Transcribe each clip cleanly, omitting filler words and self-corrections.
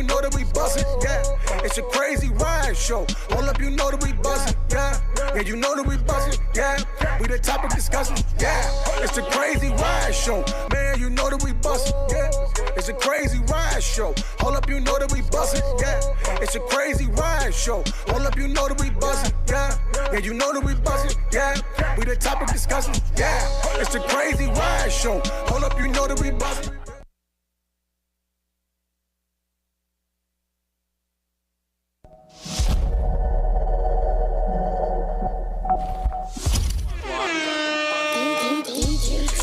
you know that we bustin', yeah. It's a crazy ride show. Hold up, you know that we bustin', yeah. Yeah, you know that we bustin', yeah. We the topic discussion, yeah. It's a crazy ride show. Man, you know that we bustin', yeah. It's a crazy ride show. Hold up, you know that we bustin', yeah. It's a crazy ride show. Hold up, you know that we bustin', yeah. Yeah, you know that we bustin', yeah. We the topic discussion, yeah. It's a crazy ride show. Hold up, you know that we bustin'.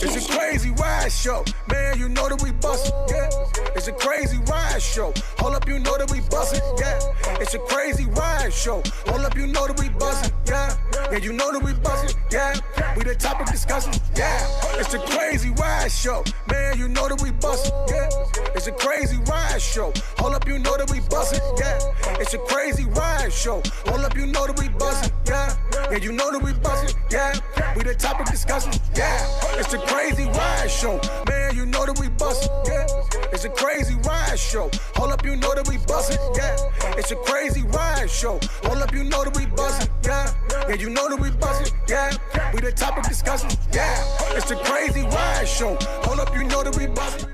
It's a crazy ride show. Man, you know that we bustin', yeah. It's a crazy ride show. Hold up, you know that we bustin', yeah. It's a crazy ride show. Hold up, you know that we bustin', yeah. Yeah, you know that we bustin', yeah. We the topic discussion, yeah. It's a crazy ride show. Man, you know that we bustin', yeah. It's a crazy ride show. Hold up, you know that we bustin', yeah. It's a crazy ride show. Hold up, you know that we bustin', yeah. Yeah, you know that we bustin', yeah. We the topic discussion, yeah. It's a crazy ride show. Man, you know that we bustin', yeah. It's a crazy ride show. Hold up, you know that we bustin', yeah. It's a crazy ride show. Hold up, you know that we bustin', yeah. Yeah, you know that we bustin', yeah. We the topic discussion, yeah. It's a crazy ride show. Hold up, you know that we bustin'.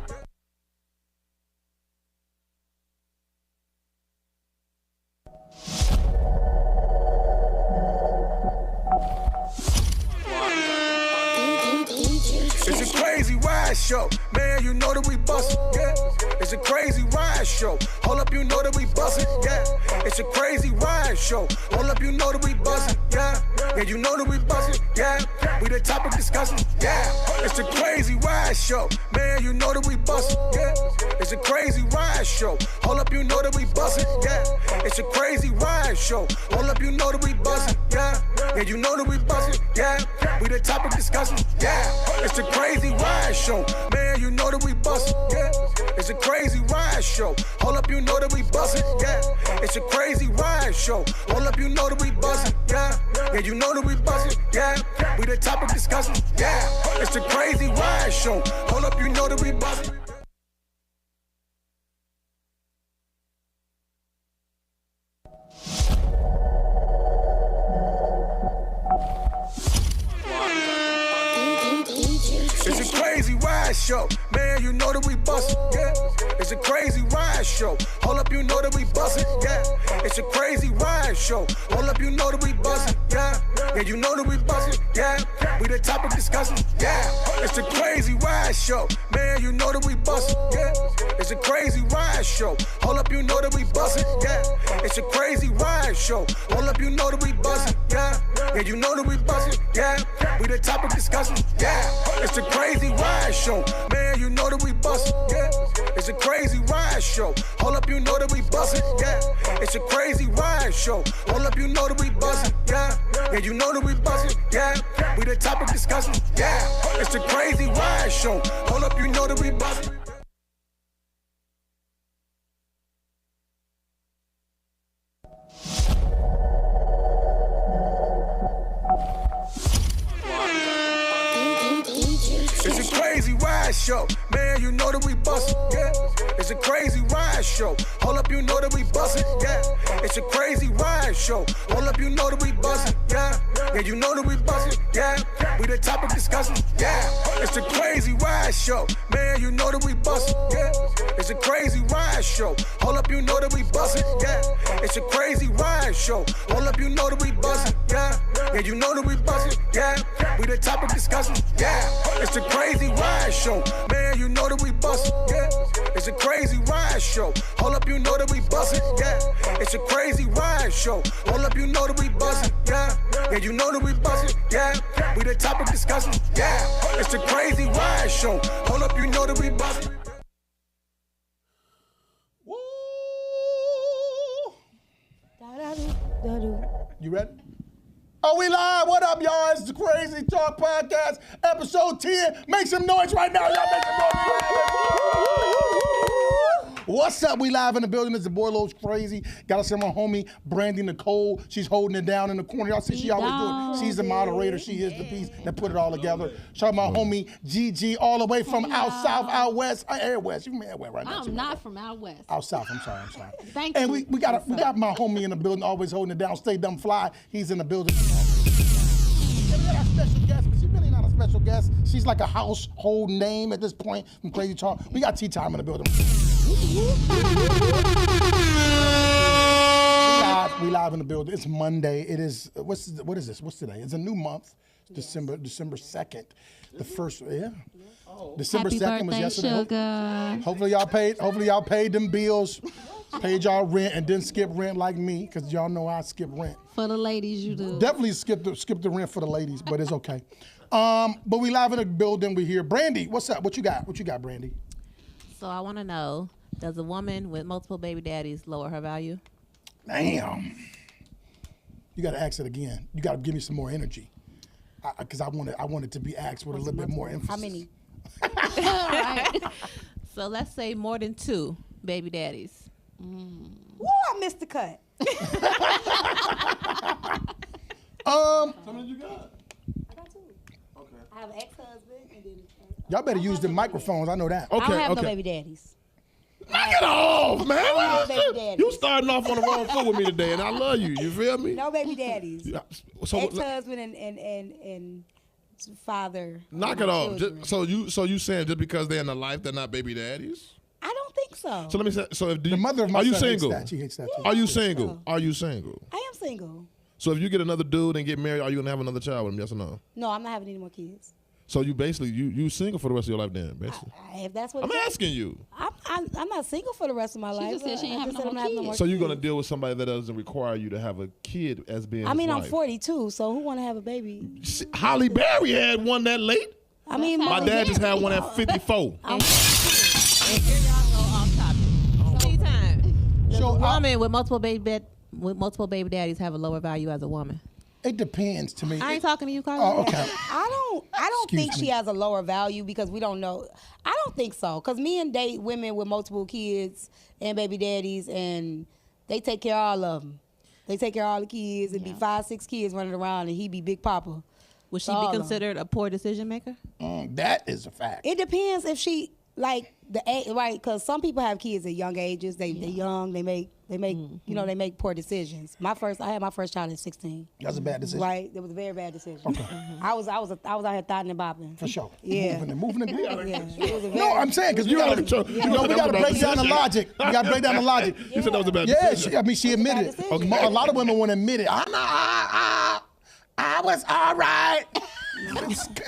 It's a crazy ride show. Man, you know that we bustin', yeah. It's a crazy ride show. Hold up, you know that we bustin', yeah. It's a crazy ride show. Hold up, you know that we bustin', yeah. Yeah, you know that we bustin', yeah. We the topic discussion, yeah. It's a crazy ride show. Man, you know that we bustin', yeah. It's a crazy ride show. Hold up, you know that we bustin', yeah. It's a crazy ride show. Hold up, you know that we bustin', yeah. Yeah, you know that we bustin', yeah. We the topic discussion, yeah. It's a crazy ride show. Man, you know that we bustin', yeah. It's a crazy ride show. Hold up, you know that we bustin', yeah. It's a crazy ride show. Hold up, you know that we bustin', yeah. Yeah, you know that we bustin', yeah. We the topic discussion, yeah. It's a crazy ride show. Hold up, you know that we bustin'. It's a crazy ride show. Man, you know that we bustin', yeah. It's a crazy ride show. Hold up, you know that we bustin', yeah. It's a crazy ride show. Hold up, you know that we bustin', yeah. Yeah, you know that we bustin', yeah. We the topic discussion, yeah. It's a crazy ride show. Man, you know that we bustin', yeah. It's a crazy ride show. Hold up, you know that we bustin', yeah. It's a crazy ride show. Hold up, you know that we bustin', yeah. Yeah, you know that we bustin', yeah. We the topic discussion, yeah. It's a crazy ride show. Man, you know that we bustin', yeah. It's a crazy ride show. Hold up, you know that we bustin', yeah. It's a crazy ride show. Hold up, you know that we bustin', yeah. Yeah, you know that we bustin', yeah. We the topic discussion, yeah. It's a crazy ride show. Hold up, you know that we bustin'. It's a crazy ride show. Man, you know that we bustin', yeah. It's a crazy ride show. Hold up, you know that we bustin', yeah. It's a crazy ride show. Hold up, you know that we bustin', yeah. Yeah, you know that we bustin', yeah. We the topic discussion, yeah. It's a crazy ride show. Man, you know that we bustin', yeah. It's a crazy ride show. Hold up, you know that we bustin', yeah. It's a crazy ride show. Hold up, you know that we bustin', yeah. Yeah, you know that we bustin', yeah. We the topic discussion, yeah. It's a crazy ride show. Man, you know that we bustin', yeah. It's a crazy ride show. Hold up, you know that we bustin', yeah. It's a crazy ride show. Hold up, you know that we bustin', yeah. Yeah, you know that we bustin', yeah. We the topic discussion, yeah. It's a crazy ride show. Hold up, you know that we bustin'. Woo! You ready? Are we live? What up, y'all? It's the Crazy Talk Podcast, episode 10. Make some noise right now, y'all. Make some noise. What's up? We live in the building. It's the boy Lowe's Crazy. Got us here, my homie Brandy Nicole. She's holding it down in the corner. Y'all see she always do it. She's the moderator. She is the piece that put it all together. Shout out my homie Gigi, all the way from out south, out west, air west. You from air west right now? I'm not from out west. Out south. I'm sorry. Thank and you. we got my homie in the building, always holding it down. Stay dumb fly. He's in the building. And we got our special guest, but she's really not a special guest. She's like a household name at this point from Crazy Talk. We got Tea Time in the building. We live in the building. It's Monday. It is what is this? What's today? It's a new month. December 2nd. The first December 2nd was yesterday. Sugar. Hopefully y'all paid them bills. Paid y'all rent and didn't skip rent like me, because y'all know I skip rent. For the ladies, you do. Definitely skip the rent for the ladies, but it's okay. But we live in the building. We here. Brandy, what's up? What you got? What you got, Brandy? So I want to know, does a woman with multiple baby daddies lower her value? Damn. You got to ask it again. You got to give me some more energy, because I want it to be asked with a little bit more emphasis. How many? Right. So let's say more than 2 baby daddies. Woo, I missed the cut. How many you got? I got 2. Okay. I have an ex-husband and then. Y'all better use the microphones. I know that. I don't have no baby daddies. Knock it off, man. No baby daddies. You starting off on the wrong foot with me today, and I love you. You feel me? No baby daddies. Yeah. So Ex-husband and father. knock of it my off. children. So you saying just because they're in the life, they're not baby daddies? I don't think so. So let me say. So if The mother of my are you son hates single? that. She hates that too. Are you single? Are you single? I am single. So if you get another dude and get married, are you gonna have another child with him? Yes or no? No, I'm not having any more kids. So you basically you single for the rest of your life then, basically. If that's what I'm it is. asking you. I'm not single for the rest of my life. just said she ain't I having just no said more I'm not having kids. So you're gonna deal with somebody that doesn't require you to have a kid as being. I mean, his I'm wife. 42, so who want to have a baby? Holly Berry had one that late. I mean, My dad just had one at 54. And here y'all go off topic. Tea time. Does So, a woman with multiple baby daddies have a lower value as a woman? It depends to me. I ain't talking to you, Carla. Oh, okay. I don't Excuse think me. she has a lower value because we don't know. I don't think so. Because me and date women with multiple kids and baby daddies, and they take care of all of them. They take care of all the kids. It'd be 5, 6 kids running around, and he be Big Papa. Would she All be of 'em. considered a poor decision maker? That is a fact. It depends if she like the age, right? Because some people have kids at young ages. They young. They make you know, they make poor decisions. I had my first child at 16. That's a bad decision. Right, it was a very bad decision. I was out here thotting and bopping. For sure. Yeah. Moving the Yeah, it was a No, very- I'm saying because You we gotta gotta, control- you know we that gotta was a bad break down the decision. logic. We gotta break down the logic. You said that was a bad Yeah, decision. she admitted That's a it. bad decision. A lot of women won't admit it. I was all right.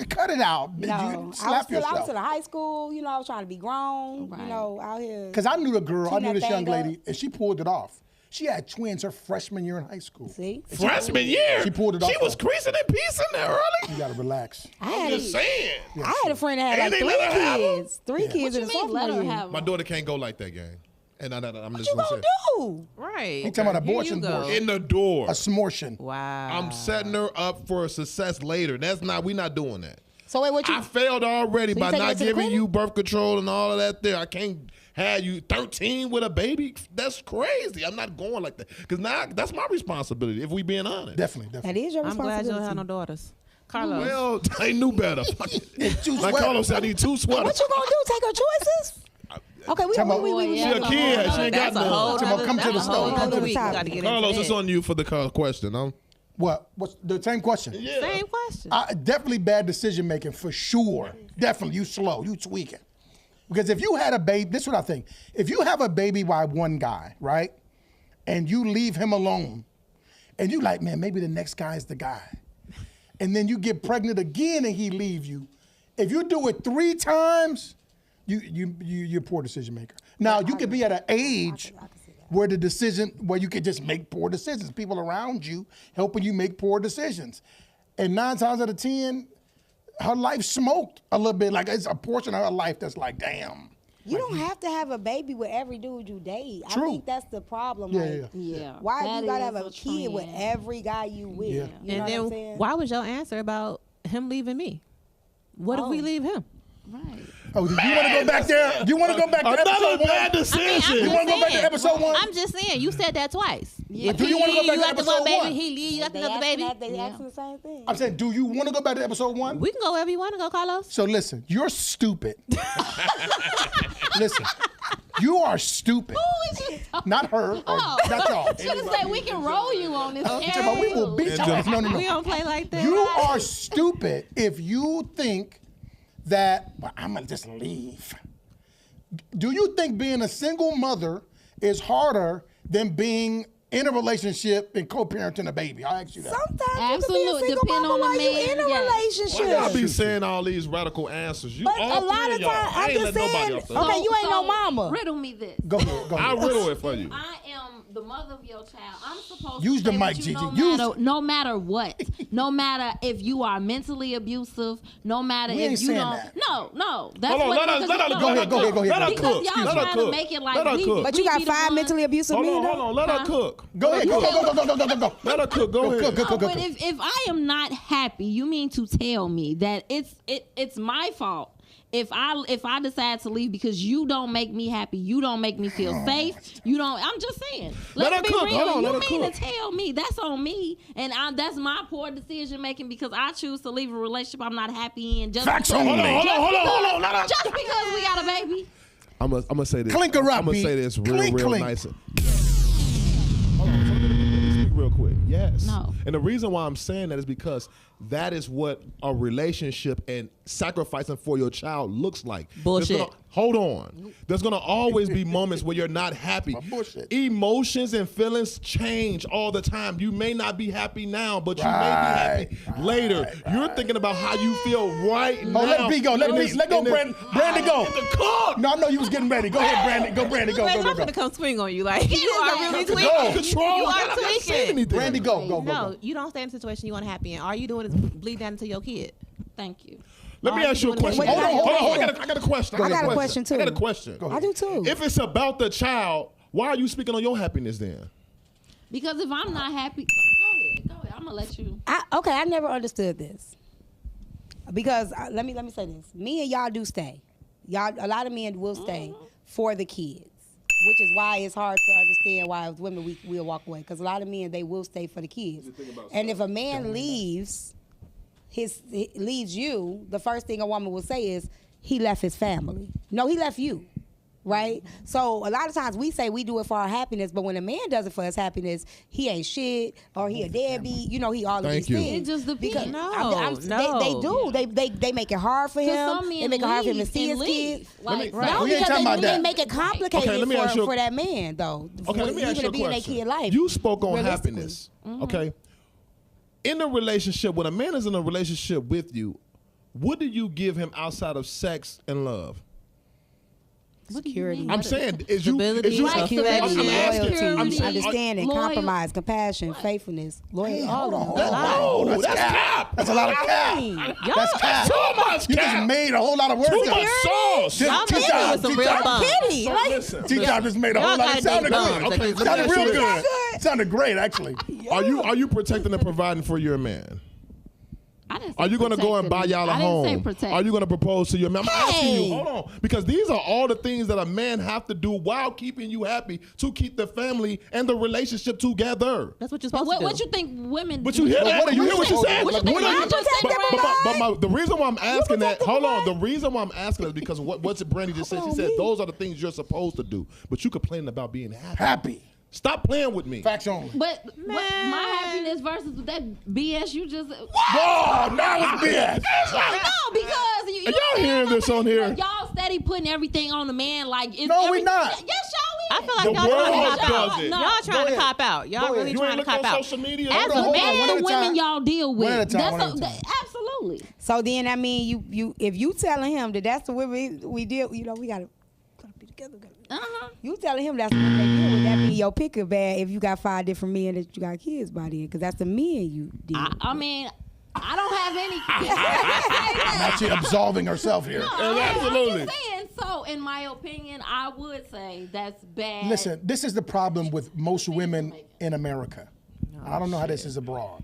Cut it out. No, You I was slap still yourself. in high school. You know, I was trying to be grown. Right. You know, out here. Because I knew the girl, I Tune knew that this young thing up. lady, and she pulled it off. She had twins her freshman year in high school. See, Freshman year. She pulled it off. She was creasing and piecing there early. You gotta relax. I had Just saying. I had a friend that had And like they 3 let her have 'em? kids. 3 kids in What the you mean let sophomore her year. have My daughter can't go like that, gang. And I'm What just you gonna gonna say. do? Right. You talking about Here abortion, you go. abortion. In the door. A smortion. Wow. I'm setting her up for success later. We not doing that. So wait, what you? I failed already So you by taking her not to the giving clinic? you birth control and all of that there. I can't have you 13 with a baby. That's crazy. I'm not going like that. Because now that's my responsibility, if we being honest. Definitely. That is your I'm glad you responsibility. don't have no daughters. Carlos. Well, I knew better. Two Like sweaters. Carlos said, I need 2 sweaters. What you gonna do? Take her choices? Okay, we. She a kid. She ain't got That's a none. whole Come on, come to the that's a store. whole Come to other the week. store. Gotta get Carlos, into it's that. on you for the question. What? What's the same question? Same question. Definitely bad decision making for sure. Definitely, you slow, you tweaking. Because if you had a baby, this is what I think. If you have a baby by one guy, right, and you leave him alone, and you like, man, maybe the next guy is the guy, and then you get pregnant again and he leave you. If you do it 3 times, you're a poor decision maker. Now you could be at an age where you could just make poor decisions. People around you helping you make poor decisions. And 9 times out of 10, her life smoked a little bit. Like it's a portion of her life that's like, damn. You don't have to have a baby with every dude you date. True. I think that's the problem. Yeah, like, Yeah. why That you gotta is have a kid with trend. every guy you with? Yeah. You know And what I'm then saying? why was your answer about him leaving me? What if we Oh. leave him? Right. Oh, do you want to go back there? Do you want to go back to Another episode bad one? decision. You want to go back to episode one? I'm just saying, you said that twice. Yeah. If Do you he wanna go leave, back you to got the episode one baby. one? He leave, you got They another baby. They asking the same thing. I'm saying, do you want to go back to episode one? We can go wherever you want to go, Carlos. So listen, you're stupid. Listen, you are stupid. Not her, or not y'all. Should have said we can roll you on this. But we will beat y'all. No, no, We no. don't play like that. You are stupid if you think that, well, I'm going to just leave. Do you think being a single mother is harder than being in a relationship and co-parenting a baby? I'll ask you that. Sometimes Absolutely, you can be a single depend mama on the while you man, in a yes. relationship. Why y'all be saying all these radical answers? You But all a lot three of y'all. times, I I'm ain't just let nobody saying. else say. Okay, you ain't no mama. Riddle me this. Go ahead. Go I'll ahead. riddle it for you. I am the mother of your child. I'm supposed Use to the stay mic, with you Gigi. no matter what. No matter if you are mentally abusive. No matter We if ain't you saying don't. that. No. That's Hold on, what let her because Go ahead, go ahead, go ahead. Let her Because cook. y'all Let her trying to cook. make it like Let her we- cook. But you we got be the 5 one- mentally abusive Hold men, on, though? hold on. Let her cook. Go ahead. Go. Let her cook. Go ahead. Go. But if I am not happy, you mean to tell me that it's my fault if I decide to leave because you don't make me happy, you don't make me feel safe, you don't. I'm just saying. Let her Let's be cook. real. Hold on, you let her mean cook. to tell me that's on me, and that's my poor decision making because I choose to leave a relationship I'm not happy in. Just Facts because, only. Hold on. Let her. just because we got a baby. I'm gonna say this. Clinker up, I'm gonna B. say this real Clink. nice. Hold on. So let me speak real quick. Yes. No. And the reason why I'm saying that is because that is what a relationship and sacrificing for your child looks like. Bullshit. Hold on. There's gonna always be moments where you're not happy. Bullshit. Emotions and feelings change all the time. You may not be happy now, but you may be happy later. You're thinking about how you feel right now. Oh, let B go. Let in B. this- Let go, in this- Brandy. Go. Get the cook. No, I know you was getting ready. Go ahead, Brandy. Go, Brandy. Go. Wait, Go. I'm Go. gonna come swing on you. Like you are really Go. tweaking. Control. You I are haven't said tweaking. anything. Brandy, go. No, you don't stay in a situation you want to happy in. All you doing is bleed down into your kid. Thank you. Let me All ask you a doing is question. Wait, Hold on. hold on. I got a question. I got a question, too. I got a question. I do too. If it's about the child, why are you speaking on your happiness then? Because if I'm not happy, go ahead. I'm gonna let you. I never understood this. Because let me say this. Me and y'all do stay. A lot of men will stay for the kids, which is why it's hard to understand why as women we'll walk away. Because a lot of men, they will stay for the kids. And if a man leaves you, the first thing a woman will say is he left his family. No, he left you. Right? So a lot of times we say we do it for our happiness, but when a man does it for his happiness, he ain't shit or he a deadbeat. You know, he all of Thank these you. things. It just depends. Because No. they do. They make it hard for him. some men They make it hard for him to leave see and his leave. kids. Like, Right. No, We ain't because talking about they that. make it complicated Okay, let me ask you a- for that man, though. Okay, let me even ask you to a be in that question. kid life. You spoke on realistically. happiness. Okay. In a relationship, when a man is in a relationship with you, what do you give him outside of sex and love? Security. I'm saying, is you Stability, Right, Security, I'm asking. loyalty, I'm- understanding, are- compromise, compassion, faithfulness, loyalty. Hold on. No, that's cap. That's a lot of cap. That's cap. Too much You just cap. made a whole lot of words Too up. much sauce. Y'all T-Top, making it with some real T-Top. bums. Pity. Like, Listen. T-Top just made a whole Y'all lot. gotta It sounded dig bums. good. Okay, let me Sounded ask you real this. good. Sounded great, actually. Are you protecting and providing for your man? I didn't say Are you going to go and buy protecting. y'all a I didn't say home? protect. Are you going to propose to your man? I'm asking Hey. you. Hold on, because these are all the things that a man have to do while keeping you happy to keep the family and the relationship together. That's what you're supposed What, to do. what you think women? But you hear that? what are You you hear what she saying? said? What you think What are men you- protect the reason why I'm asking that, hold on, the reason why I'm asking is because what's Brandy just said? She said those are the things you're supposed to do, but you complaining about being happy. Happy. Stop playing with me. Facts only. But what, my happiness versus that BS you just. Oh, now it's BS. No, because you Are y'all hearing this on here? Y'all steady putting everything on the man like it's No, we not. Yes, y'all I is. feel like The y'all trying world to cop does out. it. No. Y'all trying Go to ahead. cop out. Y'all Go really ahead. You trying ain't to look cop on out. social media. As Hold a on, one man at a and women time. y'all deal with. One at a time, That's one at a time. absolutely. So then, I mean, you if you telling him that that's the way we deal, you know, we gotta be together. You telling him that's what they deal with. That mean your pick a bad if you got 5 different men that you got kids by then, because that's the men you deal with. I mean, I don't have any. Now she absolving herself here. Absolutely. I'm just saying. So, in my opinion, I would say that's bad. Listen, this is the problem with most women in America. I don't know how this is abroad.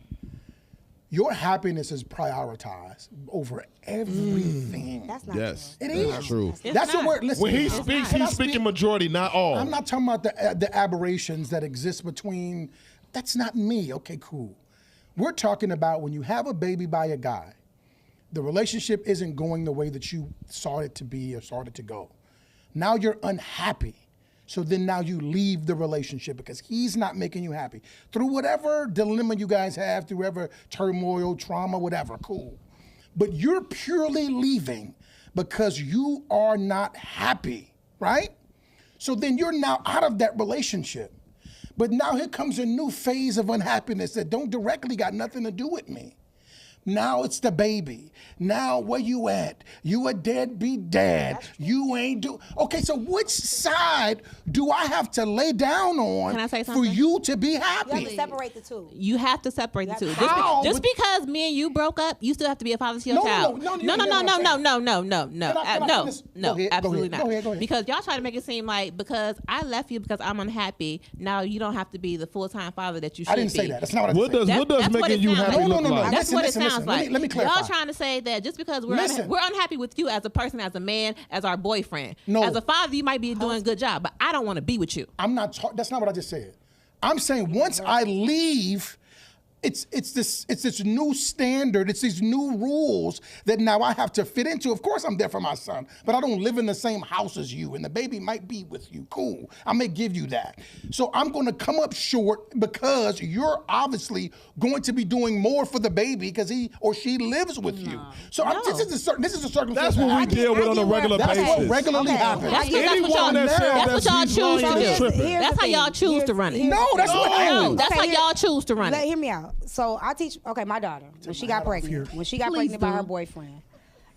your happiness is prioritized over everything. That's not Yes, It that's is. true. That's the not. word. Listen, When he can speaks, I he's speak? speaking majority, not all. I'm not talking about the aberrations that exist between. That's not me. Okay, cool. We're talking about when you have a baby by a guy, the relationship isn't going the way that you sought it to be or sought it to go. Now you're unhappy. So then now you leave the relationship because he's not making you happy. Through whatever dilemma you guys have, through whatever turmoil, trauma, whatever, cool. But you're purely leaving because you are not happy, right? So then you're now out of that relationship. But now here comes a new phase of unhappiness that don't directly got nothing to do with me. Now it's the baby. Now where you at? You a deadbeat dad. You ain't do. Okay, so which side do I have to lay down on Can I say for something? you to be You have to happy? separate the two. You have to separate the two. How? Just because me and you broke up, you still have to be a father to your No, no, child. no, no, you no, hear no, what no, I'm no, saying? no, no, no, no, Can I no, finish? no, Go ahead, go absolutely ahead, not. go ahead, go ahead. Because y'all try to make it seem like because I left you because I'm unhappy, now you don't have to be the full-time father that you should be. I didn't say that. That's not what I What said. does what does That's what making it you sounds happy like. No, look no, no, like? no. That's Listen, what listen, it sounds listen. like. Let me clarify. Y'all trying to say that just because we're Listen. we're unhappy with you as a person, as a man, as our boyfriend. No. As a father, you might be doing a good job, but I don't want to be with you. I'm not. That's not what I just said. I'm saying once I leave, it's this new standard. It's these new rules that now I have to fit into. Of course, I'm there for my son, but I don't live in the same house as you, and the baby might be with you. Cool. I may give you that. So I'm going to come up short because you're obviously going to be doing more for the baby because he or she lives with you. So this is a circumstance. That's what we deal with on a regular That's basis. what regularly Okay. happens. That's what Anyone y'all, that says that's what y'all she's choose lying to is do. tripping. That's how y'all choose to run it. No, that's what No, happens. that's Okay, how here- y'all choose to run it. Hear me out. So I teach. Okay, my daughter when she got hat off pregnant, here. when she got Please pregnant by do. her boyfriend,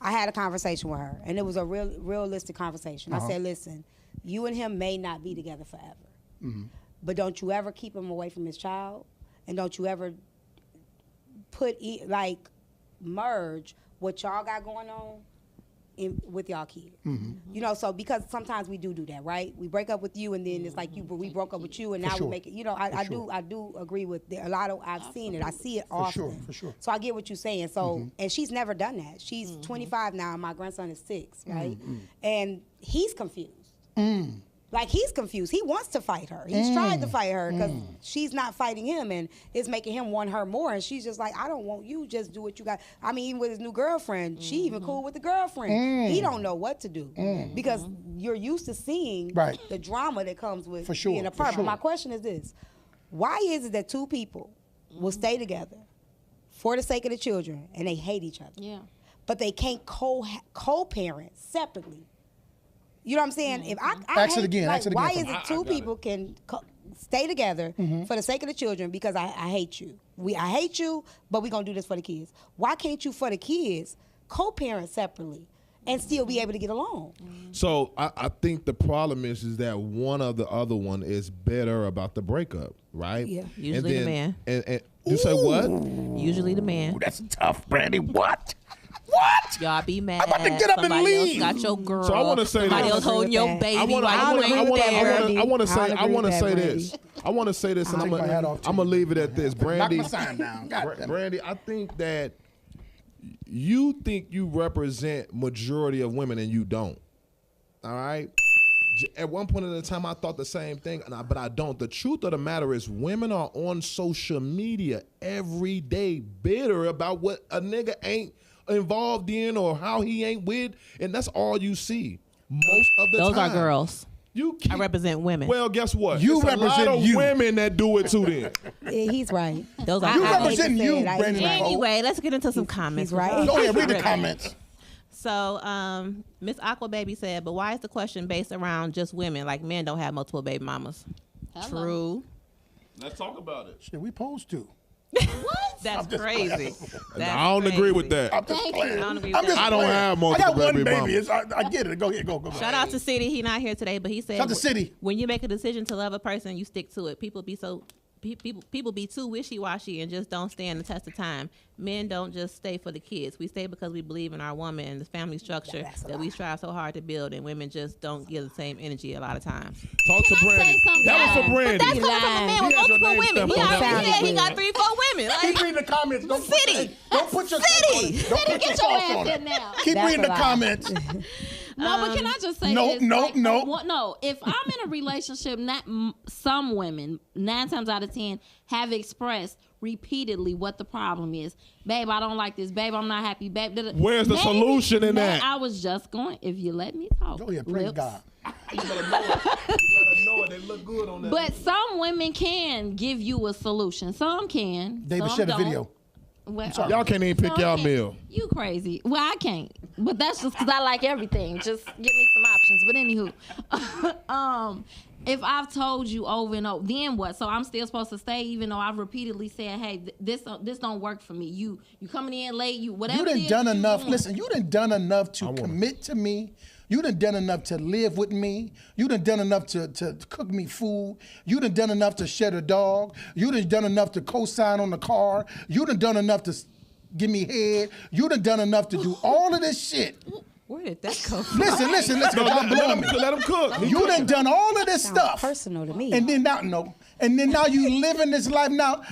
I had a conversation with her, and it was a realistic conversation. I said, "Listen, you and him may not be together forever, but don't you ever keep him away from his child, and don't you ever merge what y'all got going on with y'all kid. You know, so because sometimes we do that, right? We break up with you, and then it's like we broke up with you, and now sure. we make it. You know, I do agree with a lot of. I've seen it. I see it often. For sure. So I get what you're saying. So and she's never done that. She's 25 now. And my grandson is 6, right? And he's confused. Like he's confused. He wants to fight her. He's tried to fight her because she's not fighting him, and it's making him want her more. And she's just like, I don't want you. Just do what you got. I mean, even with his new girlfriend, she even cool with the girlfriend. He don't know what to do because you're used to seeing Right. the drama that comes with For sure, being a for partner. sure. My question is this: why is it that two people will stay together for the sake of the children and they hate each other, Yeah. but they can't co-parent separately? You know what I'm saying? If I Ask it hate, again, like, ask it why again. is it two people can stay together for the sake of the children because I hate you? I hate you, but we're gonna do this for the kids. Why can't you, for the kids, co-parent separately and still be able to get along? So I think the problem is that one of the other one is better about the breakup, right? Yeah. Usually the man. And you say what? Usually the man. That's tough, Brandy. What? What? Y'all be mad. I'm about to get up and Somebody leave. else got your girl. So I wanna say Somebody this. else holding your baby I want while you ain't there. Brandy. I want to I say don't agree with that, this. I want to say this, and I'll take my hat off, too. I'm gonna leave it at this. Knock Brandy, my sign down. God damn it. Brandy, I think that you think you represent majority of women, and you don't. All right. At one point in the time, I thought the same thing, but I don't. The truth of the matter is, women are on social media every day, bitter about what a nigga ain't involved in or how he ain't with, and that's all you see most of the Those time. are girls. You I represent women. Well, guess what? You It's a represent lot of you. women that do it too. Then Yeah, he's right. Those are You girls. hate to represent say you, it. Brandon. Anyway, let's get into some comments. he's right. Go ahead, read the comments. So, Miss Aqua Baby said, but why is the question based around just women? Like men don't have multiple baby mamas. Hello. True. let's talk about it. Shit, we supposed to. That's crazy. I don't agree with that. I'm just playing. I don't agree I'm with just that. I don't playing. have I multiple got one baby baby. mamas. I get it. Go ahead. Go. Shout out to City. He not here today, but he said, Shout out to City. when you make a decision to love a person, you stick to it. People people be too wishy-washy and just don't stand the test of time. Men don't just stay for the kids. We stay because we believe in our woman and the family structure that we strive so hard to build, and women just don't give the same energy a lot of times. Talk to Can I say Brandy. something? That was for Brandy. But that's coming from a man with He has your multiple name women. He stamped on already that. said he got 3-4 women. Keep Like, reading the comments. Don't City. Don't put your City. Don't put your Get your sauce ass on in it. now. Keep That's reading a the lie. comments. No, but can I just say Nope, this? nope, nope. No, if I'm in a relationship, some women, 9 times out of 10, have expressed repeatedly what the problem is. Babe, I don't like this. Babe, I'm not happy. Babe, Where's the solution in that? I was just going, if you let me talk. Oh yeah, praise Lips. God. You better know it. You better know it. They look good on that. But some women can give you a solution. Some can. David, some share the don't. video. Well, Y'all can't even pick some y'all can't. meal. You crazy. Well, I can't. But that's just because I like everything. Just give me some options. But anywho, if I've told you over and over, then what? So I'm still supposed to stay, even though I've repeatedly said, "Hey, this don't work for me. You coming in late. You whatever." You it done is done that you enough. doing. Listen, you done done enough to commit to me. You done enough to live with me. You done enough to cook me food. You done enough to shed a dog. You done enough to co-sign on the car. You done enough to give me head. You done enough to do all of this shit. where did that come from? Listen, 'cause I'm blowing me. Let him cook. You done all of this Sounds stuff. personal to me. And then now you living this life now.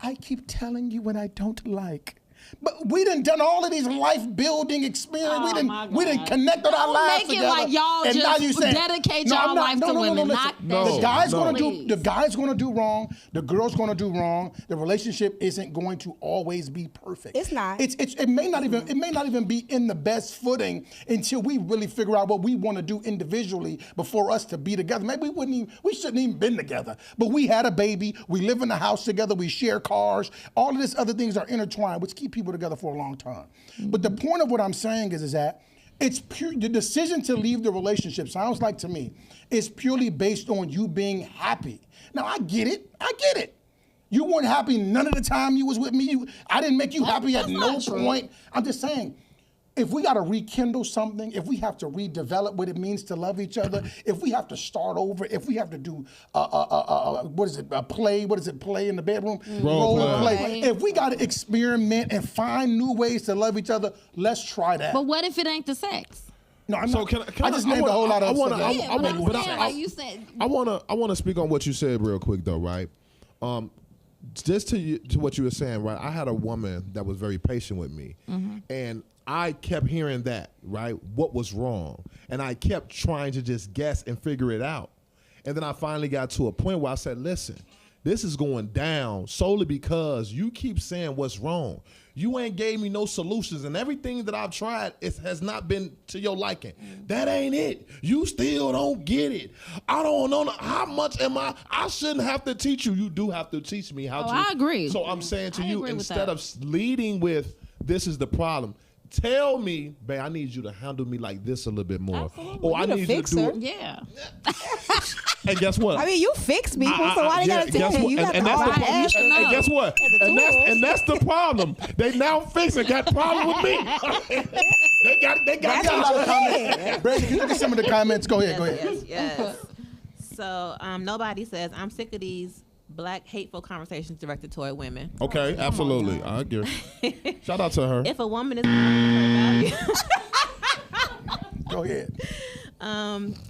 I keep telling you what I don't like. But we done all of these life building experience. Oh, my we done God. connected our Don't lives make it together. like y'all and now just you saying, dedicate no, y'all I'm not, life no, to no, no, women. no, Knock listen. that The shit guy's out, gonna do please. the guy's gonna do wrong. The girl's gonna do wrong. The relationship isn't going to always be perfect. It's not. It may not even be in the best footing until we really figure out what we want to do individually before us to be together. Maybe we shouldn't even been together. But we had a baby. We live in the house together. We share cars. All of this other things are intertwined, which keep people together for a long time. But the point of what I'm saying is that it's pure. The decision to leave the relationship sounds like to me is purely based on you being happy. Now I get it. You weren't happy none of the time you was with me. I didn't make you happy at no point. I'm just saying, if we got to rekindle something, if we have to redevelop what it means to love each other, if we have to start over, if we have to do play in the bedroom, Role play. Right. If we got to experiment and find new ways to love each other, let's try that. But what if it ain't the sex? No, I'm So not. can I just named a whole lot of stuff. I But I'm wanna- saying, like you said, I want to speak on what you said real quick though, right? Just to what you were saying, right? I had a woman that was very patient with me, and I kept hearing that, right? What was wrong? And I kept trying to just guess and figure it out. And then I finally got to a point where I said, listen, this is going down solely because you keep saying what's wrong. You ain't gave me no solutions, and everything that I've tried has not been to your liking. That ain't it. You still don't get it. I don't know how much am I shouldn't have to teach you. You do have to teach me how to. I agree. So I'm saying to I you, agree with instead that. of leading with this is the problem, tell me, babe, I need you to handle me like this a little bit more. Absolutely. Or I You the need you to do fixer. it. yeah. And guess what? I mean, you fix people, so why they Yeah, gotta tell guess you? what? You got And the that's all the the problem. extra know. And guess what? and the tools. And that's the problem. They now fixing got problem with me. they got Got a lot of comments. Brandon, you look at some of the comments. Go ahead. Yes. So nobody says, I'm sick of these black hateful conversations directed toward women. Okay, absolutely. I agree. Shout out to her. If a woman is born with her value, Go ahead.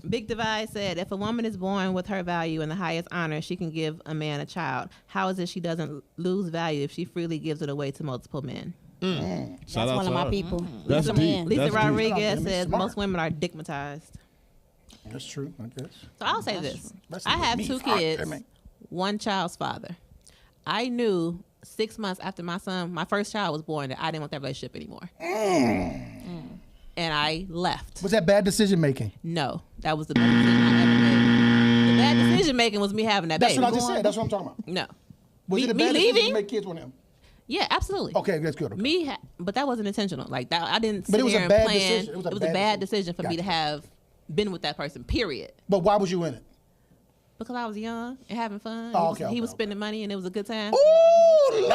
Big Divide said, if a woman is born with her value and the highest honor, she can give a man a child. How is it she doesn't lose value if she freely gives it away to multiple men? Shout That's out one to of my her. people. That's Lisa deep. Man. Lisa That's deep. Rodriguez Shout out to them. says Smart. most women are digmatized. That's true, I guess. So I'll say this. That's I have me. 2 Fuck, kids, damn it. one child's father. I knew 6 months after my first child was born, that I didn't want that relationship anymore. And I left. Was that bad decision making? No, that was the best decision I ever made. The bad decision making was me having that That's baby. what I just said. That's what I'm talking about. No. Was it a me bad decision to leaving? make kids with him? Yeah, absolutely. Okay, that's good. Okay. But that wasn't intentional. Like that, I didn't But sit it was here a and bad plan. decision. It was a bad bad decision for me to Gotcha. have been with that person. Period. But why was you in it? Because I was young and having fun. Oh, He was spending money and it was a good time. Ooh, Lord.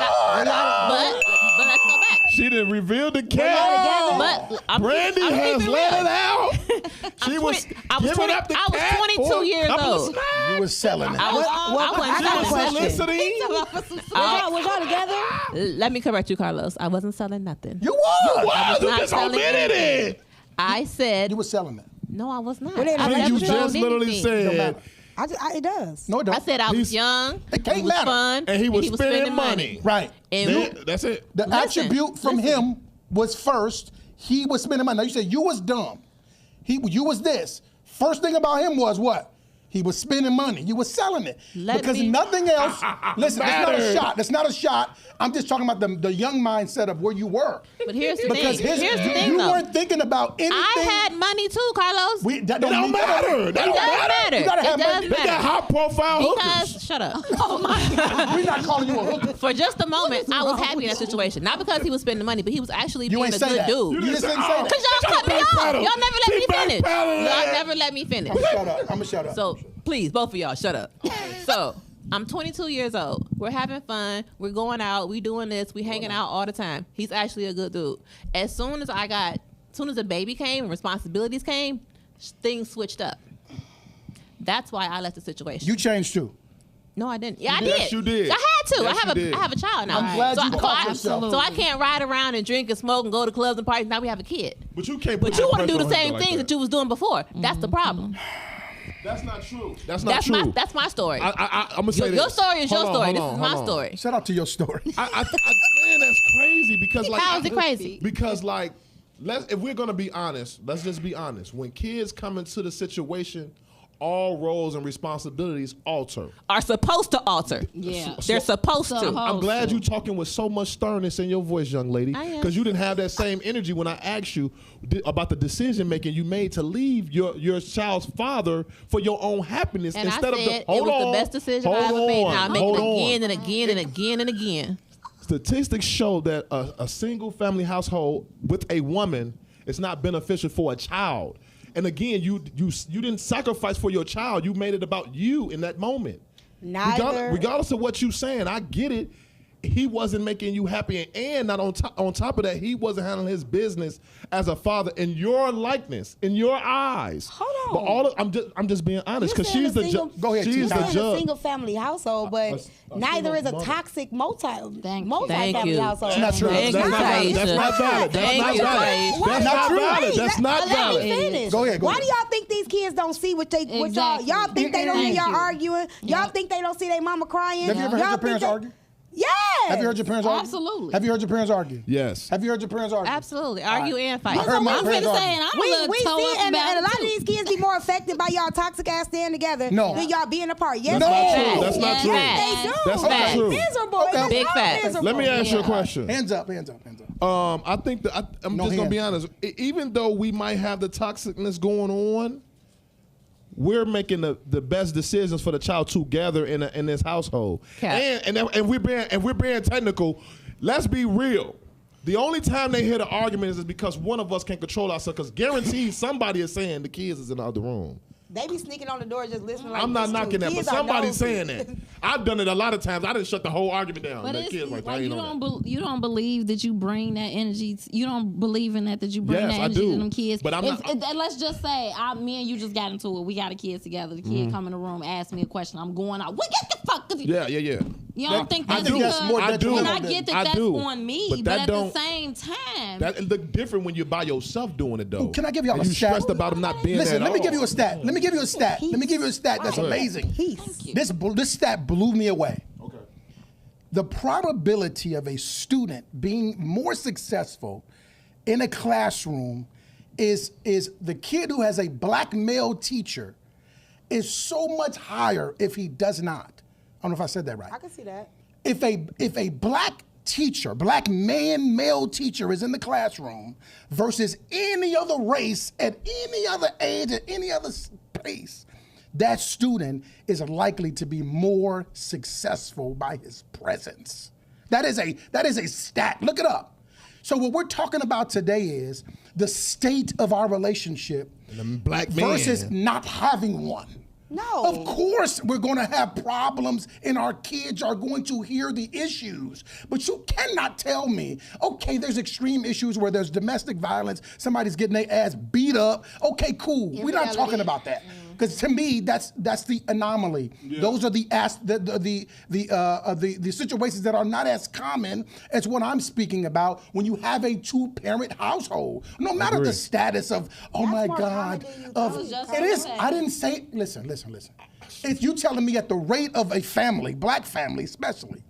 But let's go back. She didn't reveal the cat. But Brandy I'm has keeping let real. it out. She was giving up the I was cat 22 for a years couple of old. snacks. You was selling it. I I got a wasn't question. Soliciting. Was y'all together? Let me correct you, Carlos. I wasn't selling nothing. You was. Wow, you not just selling omitted anything. it. I said You was selling it. no. I was not. Well, then I've you never You sold just literally anything. Don't said, matter. It does. No, it don't. I said I was He's- young. It can't was matter. fun, and he was spending spending money. Right. And That's it. The Listen, attribute from him was first. He was spending money. Now you said you was dumb. You was this. First thing about him was what? He was spending money. You was selling it. Because nothing else. Listen, it's not a Mattered. shot. That's not a shot. I'm just talking about the young mindset of where you were. But here's the Because thing. Here's the you thing, though. weren't thinking about anything. I had money too, Carlos. That It don't matter. That it don't does matter. You gotta It have does money. They got matter. high profile hookers. Because shut up. We're not calling you a hooker. For just a moment, I was happy in that situation. Not because he was spending money, but he was actually You being ain't a say good that. dude. You just didn't say that. Because y'all cut me off. Y'all never let me finish. Y'all never let me finish. Shut up. I'm gonna shut up. So please, both of y'all, shut up. So I'm 22 years old. We're having fun. We're going out. We doing this. We hanging out all the time. He's actually a good dude. As soon as the baby came, responsibilities came, things switched up. That's why I left the situation. You changed too. No, I didn't. Yeah, I Yes, did. you did. I had to. Yes, you did. I have a child now. I'm glad so you caught yourself. So I can't ride around and drink and smoke and go to clubs and parties. Now we have a kid. But you can't. But you want to do the same things that you was doing before. That's the problem. That's not true. That's not true. That's my story. I'm gonna say Your this. story is your Hold on, story. hold This on, is my hold on. story. Shout out to your story. Man, that's crazy because like. How is it crazy? Because like, if we're gonna be honest, let's just be honest. When kids come into the situation, all roles and responsibilities alter. Are supposed to alter. Yeah. They're supposed to. I'm glad you're talking with so much sternness in your voice, young lady, I am. because you didn't have that same energy when I asked you about the decision making you made to leave your child's father for your own happiness And instead I of said the. it was the best decision I ever made. Now I make hold it on. again and again and again and again. Statistics show that a single family household with a woman is not beneficial for a child. And again, you didn't sacrifice for your child. You made it about you in that moment. Neither. Regardless of what you're saying, I get it. He wasn't making you happy, and not on top of that, he wasn't handling his business as a father in your likeness, in your eyes. Hold But on. I'm just being honest You because saying she's the judge. Go ahead, She's T. the You're in a judge. single family household, but neither is a toxic Thank multi-family you. household. That's not true. Thank That's you, not valid. That's Taisha. not valid. That's Thank not you, valid. Taisha. That's Not not true. valid. That's not Let me valid. finish. Go ahead, go Why ahead. do y'all think these kids don't see what they what Exactly. y'all think they don't hear Thank y'all you. arguing? Y'all think they don't see their mama crying? Have you ever heard Y'all your think parents they- argue? Yes. Have you heard your parents argue? Absolutely. Have you heard your parents argue? Yes. Have you heard your parents argue? Absolutely. Argue and fight. I heard my I'm parents finna argue. say, and I'm a We little see toe it, up and about a lot it, of these too. kids be more affected by y'all toxic ass staying together No. than y'all being apart. Yes, No. they do. That's not Yes, true. yes. They do. That's not They true. Miserable. Okay. They Big are facts. miserable. Let me ask you a Yeah. question. Hands up, hands up, hands up. I think that I'm No just gonna be hands. honest. Even though we might have the toxicness going on, we're making the best decisions for the child together in this household. Cap. And we're being technical. Let's be real. The only time they hear the argument is because one of us can control ourselves. Because guaranteed somebody is saying the kids is in the other room. They be sneaking on the door just listening. Like, I'm not this knocking true. that, but Kids are somebody's nosy. saying that. I've done it a lot of times. I didn't shut the whole argument down. But The it's kids like I ain't you on don't that. you don't believe that you bring that energy. You don't believe in that you bring Yes, that I energy do. to them kids. But I'm If- not- if- let's just say me and you just got into it. We got a kid together. The kid come in the room, ask me a question. I'm going out. What get the fuck? Yeah. You don't think I that's do. because more I do. and I get that I that's do. on me, But but, that at the don't- same time, That look different when you're by yourself doing it though. Ooh, can I give y'all and a you stat? stressed about him not being there. Listen, at let me all. give you a stat. Let me give you a stat. Let me give you a stat that's amazing. This stat blew me away. Okay. The probability of a student being more successful in a classroom is the kid who has a black male teacher is so much higher if he does not. I don't know if I said that right. I can see that. If a black teacher, black male teacher is in the classroom versus any other race at any other age, at any other pace, that student is likely to be more successful by his presence. That is a stat. Look it up. So what we're talking about today is the state of our relationship And the black man. versus not having one. No. Of course, we're going to have problems, and our kids are going to hear the issues. But you cannot tell me, okay, there's extreme issues where there's domestic violence, somebody's getting their ass beat up. Okay, cool. We're not talking about that. Because to me, that's the anomaly. Yeah. Those are the situations that are not as common as what I'm speaking about when you have a 2-parent household. No matter the status of, oh my God, it is. I didn't say. Listen. If you telling me at the rate of a family, black family especially,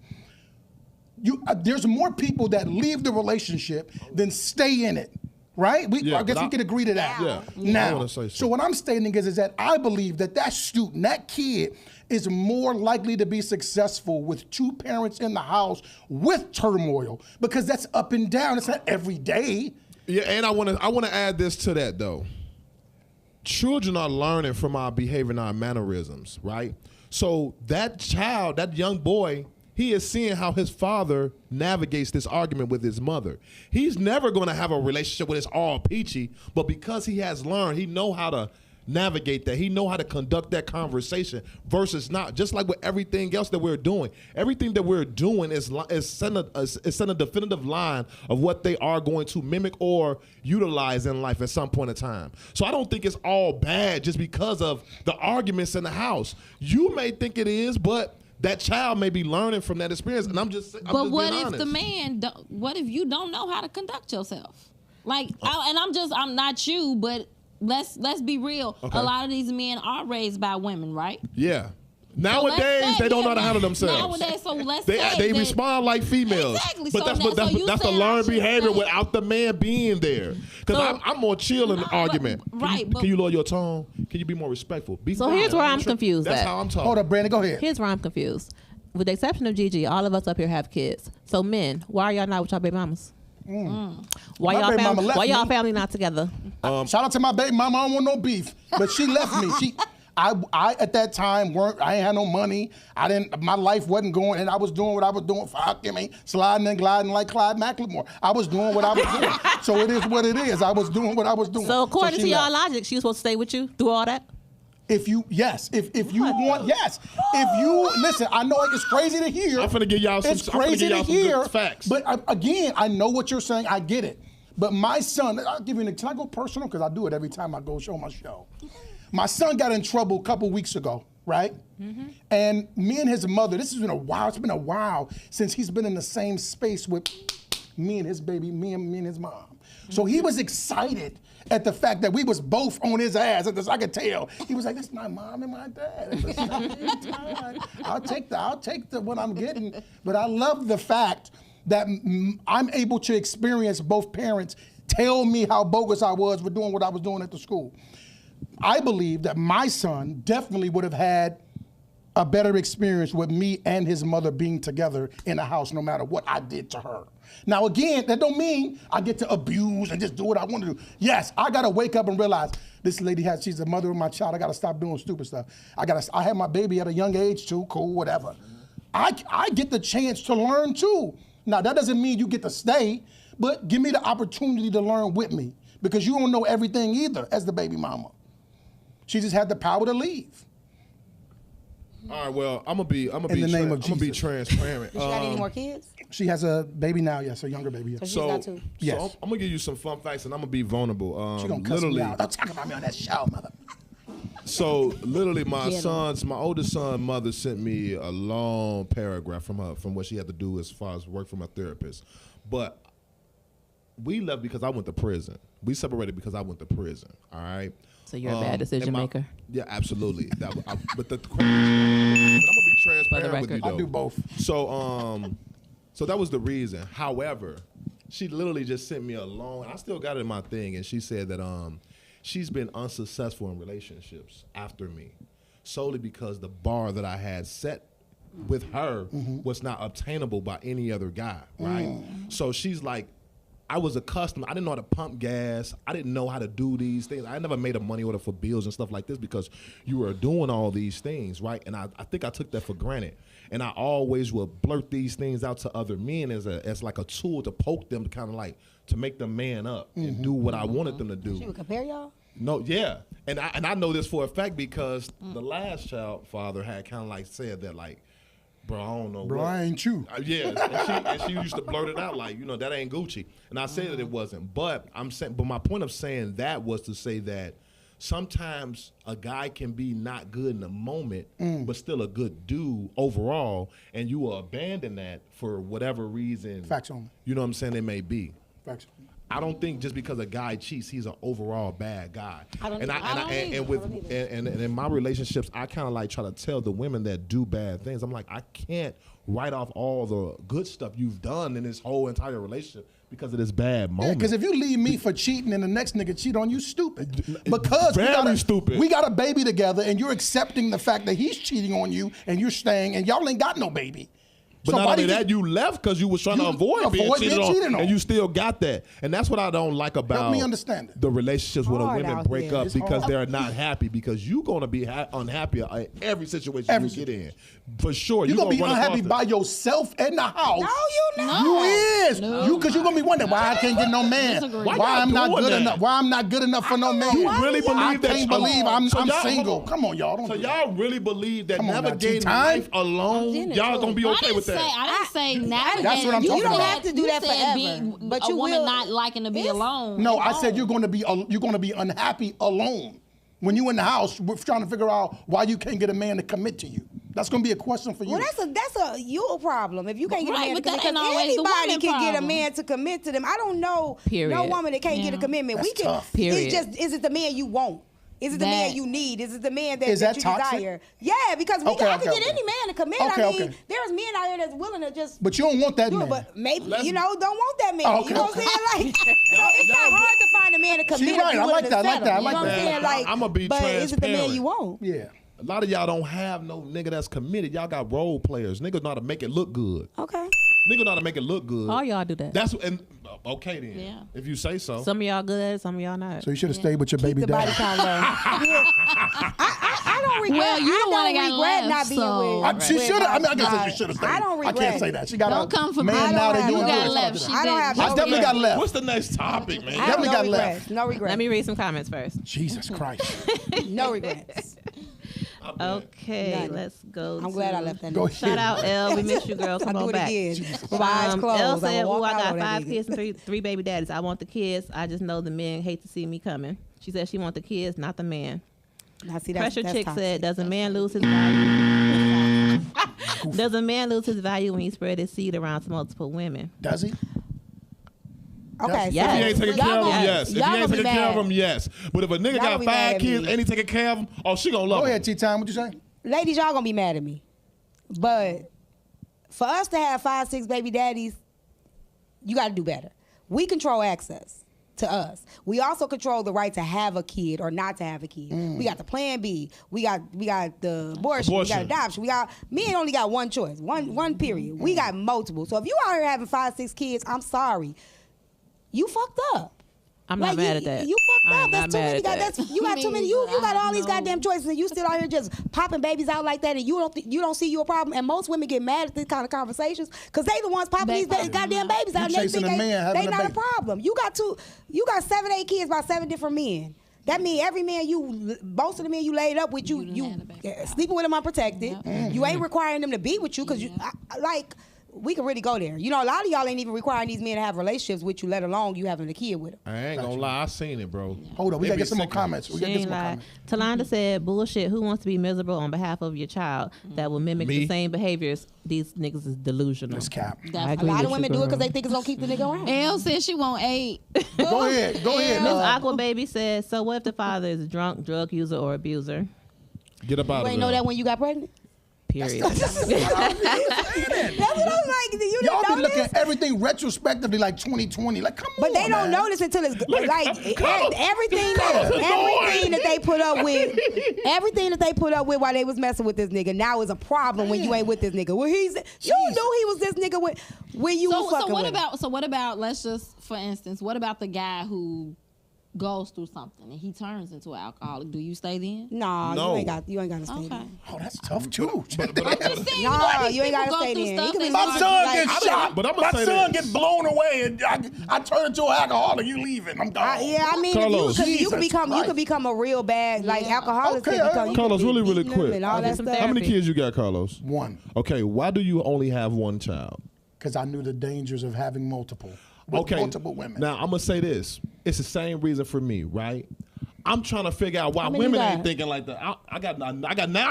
there's more people that leave the relationship than stay in it. Right? I guess we can agree to that. Yeah. Now, so what I'm stating is that I believe that student, that kid, is more likely to be successful with 2 parents in the house with turmoil, because that's up and down. It's not every day. Yeah, and I want to add this to that though. Children are learning from our behavior and our mannerisms, right? So that child, that young boy, he is seeing how his father navigates this argument with his mother. He's never going to have a relationship where it's all peachy, but because he has learned, he know how to navigate that. He know how to conduct that conversation versus not. Just like with everything else that we're doing. Everything that we're doing is setting a definitive line of what they are going to mimic or utilize in life at some point in time. So I don't think it's all bad just because of the arguments in the house. You may think it is, but that child may be learning from that experience, and I'm just what being if honest. the man? What if you don't know how to conduct yourself? I'm not you, but let's be real. Okay. A lot of these men are raised by women, right? Yeah. Nowadays, they don't know how to handle themselves. Nowadays, so they respond like females. Exactly. But that's a learned behavior without the man being there. Because I'm more chill in the argument. Can you lower your tone? Can you be more respectful? Here's where I'm confused. That's how I'm talking. Hold up, Brandon. Go ahead. Here's where I'm confused. With the exception of Gigi, all of us up here have kids. So men, why are y'all not with y'all baby mamas? Why y'all family not together? Shout out to my baby mama. I don't want no beef, but she left me. I at that time I ain't had no money. My life wasn't going, and I was doing what I was doing. Sliding and gliding like Clyde McLemore. I was doing what I was doing. So it is what it is. I was doing what I was doing. So according to y'all logic, she was supposed to stay with you through all that? If you want, yes. If you listen, I know it's crazy to hear. I'm finna give y'all some. It's crazy to hear. Facts. But again, I know what you're saying. I get it. But my son, I'll give you can I go personal? Because I do it every time I go show my show. My son got in trouble a couple weeks ago, right? Mm-hmm. And me and his mother, this has been a while. It's been a while since he's been in the same space with me and his baby, me and his mom. Mm-hmm. So he was excited at the fact that we was both on his ass. I could tell. He was like, "That's my mom and my dad." At the same time. I'll take the what I'm getting. But I love the fact that I'm able to experience both parents tell me how bogus I was for doing what I was doing at the school. I believe that my son definitely would have had a better experience with me and his mother being together in the house, no matter what I did to her. Now, again, that don't mean I get to abuse and just do what I want to do. Yes, I got to wake up and realize this lady she's the mother of my child. I got to stop doing stupid stuff. I had my baby at a young age too, cool, whatever. I get the chance to learn too. Now, that doesn't mean you get to stay, but give me the opportunity to learn with me, because you don't know everything either as the baby mama. She just had the power to leave. All right, well, I'm gonna be transparent. Does she got any more kids? She has a baby now, yes, a younger baby. Yes. So she's got two. Yes. I'm gonna give you some fun facts, and I'm gonna be vulnerable. She gonna cuss me out. Don't talk about me on that show, mother. So literally, my oldest son's mother sent me a long paragraph from what she had to do as far as work from a therapist. But we left because I went to prison. We separated because I went to prison. All right. So you're a bad decision maker. Yeah, absolutely. But I'm gonna be transparent with you though. I'll do both. So that was the reason. However, she literally just sent me a long. I still got it in my thing, and she said that she's been unsuccessful in relationships after me, solely because the bar that I had set with her was not obtainable by any other guy. Right. So she's like, I was accustomed. I didn't know how to pump gas. I didn't know how to do these things. I never made a money order for bills and stuff like this because you were doing all these things, right? And I think I took that for granted. And I always would blurt these things out to other men as like a tool to poke them, to kind of like to make them man up and do what I wanted them to do. She would compare y'all? No, yeah. And I know this for a fact because the last child father had kind of like said that like, bro, I don't know. Bro, what. I ain't you. Yeah, and she used to blurt it out like, that ain't Gucci. And I said that it wasn't. But my point of saying that was to say that sometimes a guy can be not good in the moment, but still a good dude overall, and you will abandon that for whatever reason. Facts only. You know what I'm saying? It may be. Facts. I don't think just because a guy cheats, he's an overall bad guy. And in my relationships, I kind of like try to tell the women that do bad things. I'm like, I can't write off all the good stuff you've done in this whole entire relationship because of this bad Yeah, moment. because if you leave me for cheating and the next nigga cheat on you, stupid. Because stupid. We got a baby together and you're accepting the fact that he's cheating on you and you're staying and y'all ain't got no baby. But So not why only did that, you left because you was trying to avoid being cheated on, and you still got that. And that's what I don't like about me understand it. the relationships when Hard women out break here. up It's because hard. they're not happy because you're going to be unhappy in every situation you get in. For sure. You're gonna be run unhappy across by yourself in the house. No, you not. You is. No. You because you're gonna be wondering why I can't get no man. Disagree. Why, Why y'all I'm not doing good that? enough. Why I'm not good enough for no man. You really I believe that? can't believe I'm So y'all- single. Come on, y'all. Don't So do that. y'all really believe that Come on now, navigating T-Time. life alone, I'm y'all too. gonna be okay with that? I didn't say navigate. That's what I'm You talking said- about. You don't have to do you that said forever, but a you woman will- not liking to be alone. No, I said you're gonna be unhappy alone when you in the house trying to figure out why you can't get a man to commit to you. That's gonna be a question for you. Well, that's a you problem. If you can't get a Right, man to but that commit, ain't always the anybody woman can get a problem. man to commit to them. I don't know Period. no woman that can't get a commitment. That's we can. tough. Period. Is it the man you want? Is it the man That- you need? Is it the man that, Is that you toxic? desire? Yeah, because Okay, I can okay, get okay. any man to commit. Okay, I mean, okay. there's men out here that's willing to just But you don't want that do man. it, but maybe Let's- don't want that man. Oh, okay, You know what I'm okay. saying? Like, it's not hard to find a man to commit. She right. if I you like willing that. I to like that. I settle. like You know what I'm that. saying? Like, I'ma be but is it the man transparent. you want? Yeah. A lot of y'all don't have no nigga that's committed. Y'all got role players. Niggas know how to make it look good. Okay. Nigga know how to make it look good. All y'all do that. That's okay then. Yeah. If you say so. Some of y'all good at it, some of y'all not. So you should have stayed with your baby The body dad. count low. I don't regret. Well, you the I one that don't got regret left, not being so- with. She with should have. I mean, I guess my- she should have stayed. I don't regret. I can't say that. She got Don't a come for man me. now that You you got do left. it. She I don't have I no definitely got regrets. left. What's the next topic, man? I have Definitely no got regrets. left. No regrets. Let me read some comments first. Jesus Christ. No regrets. Okay, None. let's go. I'm glad I left that. Go note. ahead. Shout out L. We miss you, girl. Come I on do it back. again. With my eyes closed. L I'ma said, walk "Ooh, I out got on that 5 nigga. kids and three baby daddies. I want the kids. I just know the men hate to see me coming." She said she want the kids, not the man. Now, see, that's Pressure Chick toxic. said, "Does a man lose his value? Does a man lose his value when he spread his seed around to multiple women?" Does he? Okay. Yes. If he ain't taking care of them, yes. If he Y'all ain't gonna be taking care of mad. them, yes. But if a nigga Y'all got gonna be mad 5 at kids me. and he taking care of them, oh, she gonna love Go him. ahead, T-Time. What you say? Ladies, y'all gonna be mad at me. But for us to have 5, 6 baby daddies, you gotta do better. We control access to us. We also control the right to have a kid or not to have a kid. We got the plan B. We got the abortion. We got Abortion. adoption. Men only got one choice. One period. We got multiple. So if you out here having 5, 6 kids, I'm sorry. You fucked up. I'm not Like, mad at that. You fucked I'm up. That's not too mad many. at that. You got too many. You got all these No. goddamn choices, and you still out here just popping babies out like that, and you don't see you a problem. And most women get mad at this kind of conversations because they the ones popping They these popping goddamn them out. babies out. And You they chasing think a man having they a not a baby. problem. You got 7, 8 kids by 7 different men. That means every man most of the men you laid up with, you had a baby. sleeping with them unprotected. Yep. You ain't requiring them to be with you because we can really go there. You know, a lot of y'all ain't even requiring these men to have relationships with you, let alone you having a kid with them. I ain't gonna lie, I seen it, bro. Hold on. We It got to be get some more sickening. comments. We She got to get ain't some more lied. comments. Talonda said, "Bullshit. Who wants to be miserable on behalf of your child that will mimic Me? the same behaviors? These niggas is delusional." This cap. I Definitely. A agree lot with of women you, do it because girl. they think it's gonna keep the nigga around. L said she want 8. Go ahead. Go ahead. Miss Aqua Baby said, "So what if the father is a drunk, drug user, or abuser?" Get up out You of ain't there. know that when you got pregnant? Period. That's what I'm like. You Y'all didn't be know looking this? at everything retrospectively like 2020. Like, come on, But they don't man. notice until it's like everything that they put up with, everything that they put up with while they was messing with this nigga now is a problem when you ain't with this nigga. Well, you knew he was this nigga when you was fucking So what with him. about let's just for instance, what about the guy who goes through something and he turns into an alcoholic, do you stay then? Nah, No. you ain't got to stay Okay. there. Oh, that's tough too. Nah, you ain't gotta stay there. He could be My like- son like- gets shot, but I'ma my say son this. gets blown away, and I turn into an alcoholic. You leaving? I'm gone. Yeah, I mean, Carlos. if you Jesus could become a real bad like Yeah. alcoholic. Okay, Carlos, really, really quick. And all that some stuff. How many Therapy. kids you got, Carlos? One, Okay, why do you only have one child? because I knew the dangers of having multiple. With Okay, multiple women. Now I'm gonna say this. It's the same reason for me, right? I'm trying to figure out why How many women you ain't got? thinking like that. I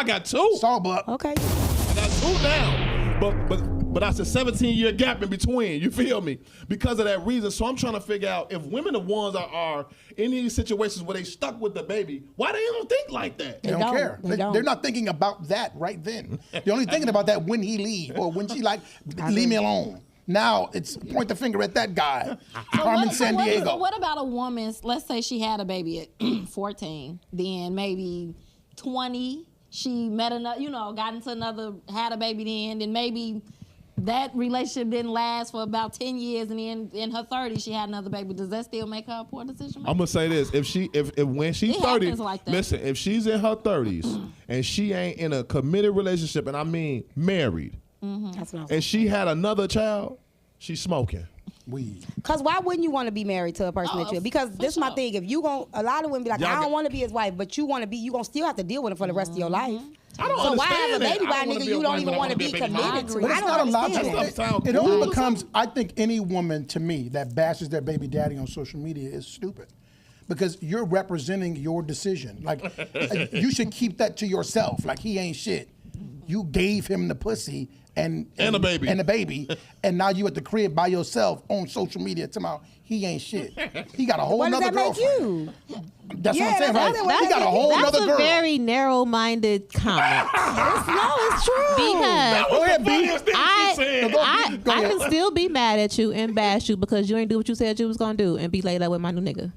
got two. Sawbuck. Okay. I got two now. But that's a 17-year gap in between. You feel me? Because of that reason. So I'm trying to figure out if women are ones that are in these situations where they stuck with the baby, why they don't think like that? They don't don't. care. They don't. They're not thinking about that right then. They're only thinking about that when he leave or when she like, leave me alone. Now it's point the finger at that guy, Carmen San Diego. What about a woman's, let's say she had a baby at 14, then maybe 20, she met another, got into another, had a baby then maybe that relationship didn't last for about 10 years, and then in her 30s she had another baby. Does that still make her a poor decision maker? I'm gonna say this: if when she's It 30, happens like that. listen, if she's in her 30s and she ain't in a committed relationship, and I mean married, That's what I'm and she had another child, she's smoking. Weed. Cause why wouldn't you want to be married to a person that you? Because this is my sure. thing. If you gon' a lot of women be like, Y'all I got- don't want to be his wife, but you want to be. You gonna still have to deal with him for the rest of your life. I don't So why have a understand that. baby by I a don't wanna nigga be a you don't wife, even but I want to wanna be be a baby mama. committed to? But I it's don't not allowed understand to. That stuff sound It cool. only becomes, I think any woman to me that bashes their baby daddy on social media is stupid. Because you're representing your decision. Like, you should keep that to yourself. Like, he ain't shit. You gave him the pussy and a baby. And a baby. And now you at the crib by yourself on social media tomorrow. He ain't shit. He got a whole What does nother that make girlfriend. you? That's Yeah, what I'm saying, that's right? what He got a whole That's nother a girl. very narrow-minded comment No, it's true. because Go ahead, B. I Go ahead. can still be mad at you and bash you because you ain't do what you said you was gonna do and be laid up with my new nigga.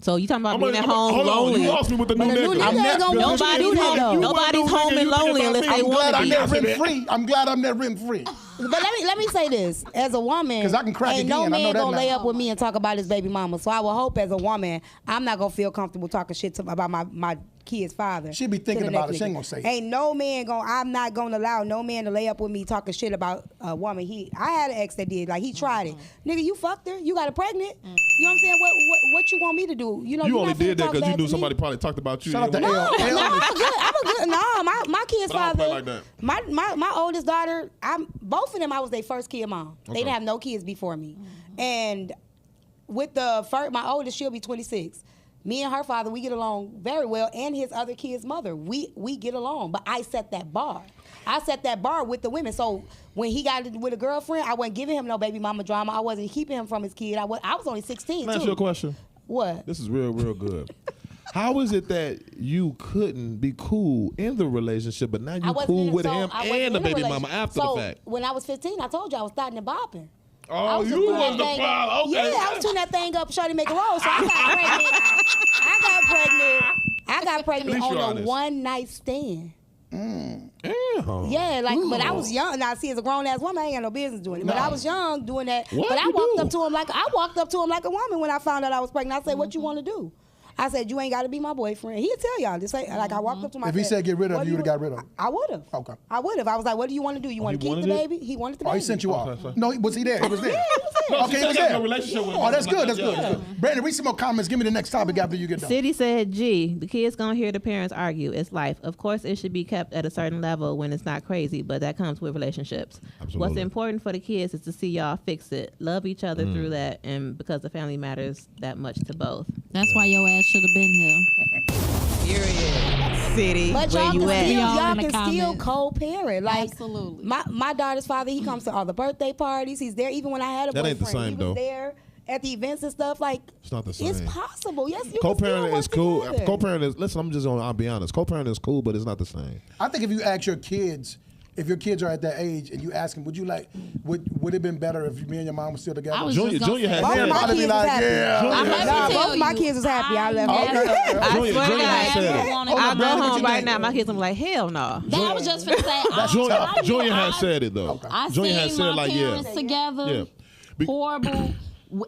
So you talking about being at home hold on, lonely? you lost me with the new But the new nigga. nigga ain't gonna want you to Nobody's do that, home. though. Nobody's home and lonely unless they I'm glad want to I'm be. there rent free. I'm glad I'm there rent free. But let me say this: as a woman, 'Cause I can crack ain't no again, I know man that gonna now. lay up with me and talk about his baby mama. So I will hope, as a woman, I'm not gonna feel comfortable talking shit about my kid's father. She be to thinking the about next it. She ain't nigga. gonna say it. Ain't no man I'm not gonna allow no man to lay up with me talking shit about a woman. I had an ex that did. Like, he tried it. Nigga, you fucked her. You got her pregnant. You know what I'm saying? What you want me to do? You know, You you're only not finna did that talk because you bad knew to me. somebody probably talked about you. Shout out to anyway. L. No, I'm a good. No, my kid's But I don't father. play like that. My oldest daughter. Both of them. I was their first kid mom. They Okay. didn't have no kids before me, and with my oldest, she'll be 26. Me and her father, we get along very well, and his other kid's mother, we get along. But I set that bar. I set that bar with the women. So when he got with a girlfriend, I wasn't giving him no baby mama drama. I wasn't keeping him from his kid. I was only 16 Can I ask too. you a question? What? This is real good. How is it that you couldn't be cool in the relationship, but now you cool with him I wasn't and the in a baby mama relationship. after So the fact? when I was 15, I told you I was starting and bopping. I Oh, was you just doing was that the thing problem. up. Okay. Yeah, I was tuning that thing up, shorty make a roll. So I got pregnant At least on you're a honest. one night stand. Damn. Yeah, but I was young. Now, see, as a grown ass woman, I ain't got no business doing it. But I was young doing that. What But I you walked do? up to him like a woman when I found out I was pregnant. I said, "What you want to do?" I said, "You ain't got to be my boyfriend." He'll tell y'all. This ain't like I walked up to my. If he said get rid of "What you, do would've got rid of him." I would have. Okay. I would have. I was like, "What do you want to do? You want to he keep the wanted it? baby?" He wanted the Oh, baby. he sent you off. Okay, so- No, was he there? He was there. No, Okay, she he was said there. no relationship with Oh, him. that's good. That's Yeah. good. Brandon, read some more comments. Give me the next topic after you get done. City said, "Gee, the kids gonna hear the parents argue. It's life. Of course, it should be kept at a certain level when it's not crazy, but that comes with relationships. What's Absolutely. important for the kids is to see y'all fix it, love each other through that, and because the family matters that much to both." That's why your ass should have been here. Period. City, But where y'all you can at? still, Y'all y'all in the can still comments. co-parent. Like, Absolutely. My daughter's father, he comes to all the birthday parties. He's there even when I had a That boyfriend. ain't the same, he was though. there at the events and stuff. Like, It's not the same. it's possible. Yes, you can Co-parenting still is work cool. together. Co-parenting is. Listen, I'll be honest. Co-parenting is cool, but it's not the same. I think if you ask your kids, if your kids are at that age, and you ask them, would it have been better if me and your mom were still together? I was Junior- just gonna Junior say, had Both said of my Probably kids be was like, happy. yeah. I'm happy Nah, to both tell of my you, kids was happy. I left. I Okay. I Junior- swear to Junior God, had said I it. wanted Hold to- on, I go Brandon, what home you right think? now. My kids, I'm like, hell no. That I was just gonna say. I Junior had said it though. I Junior had seen said my like, parents yeah. together. Yeah. Be- Horrible.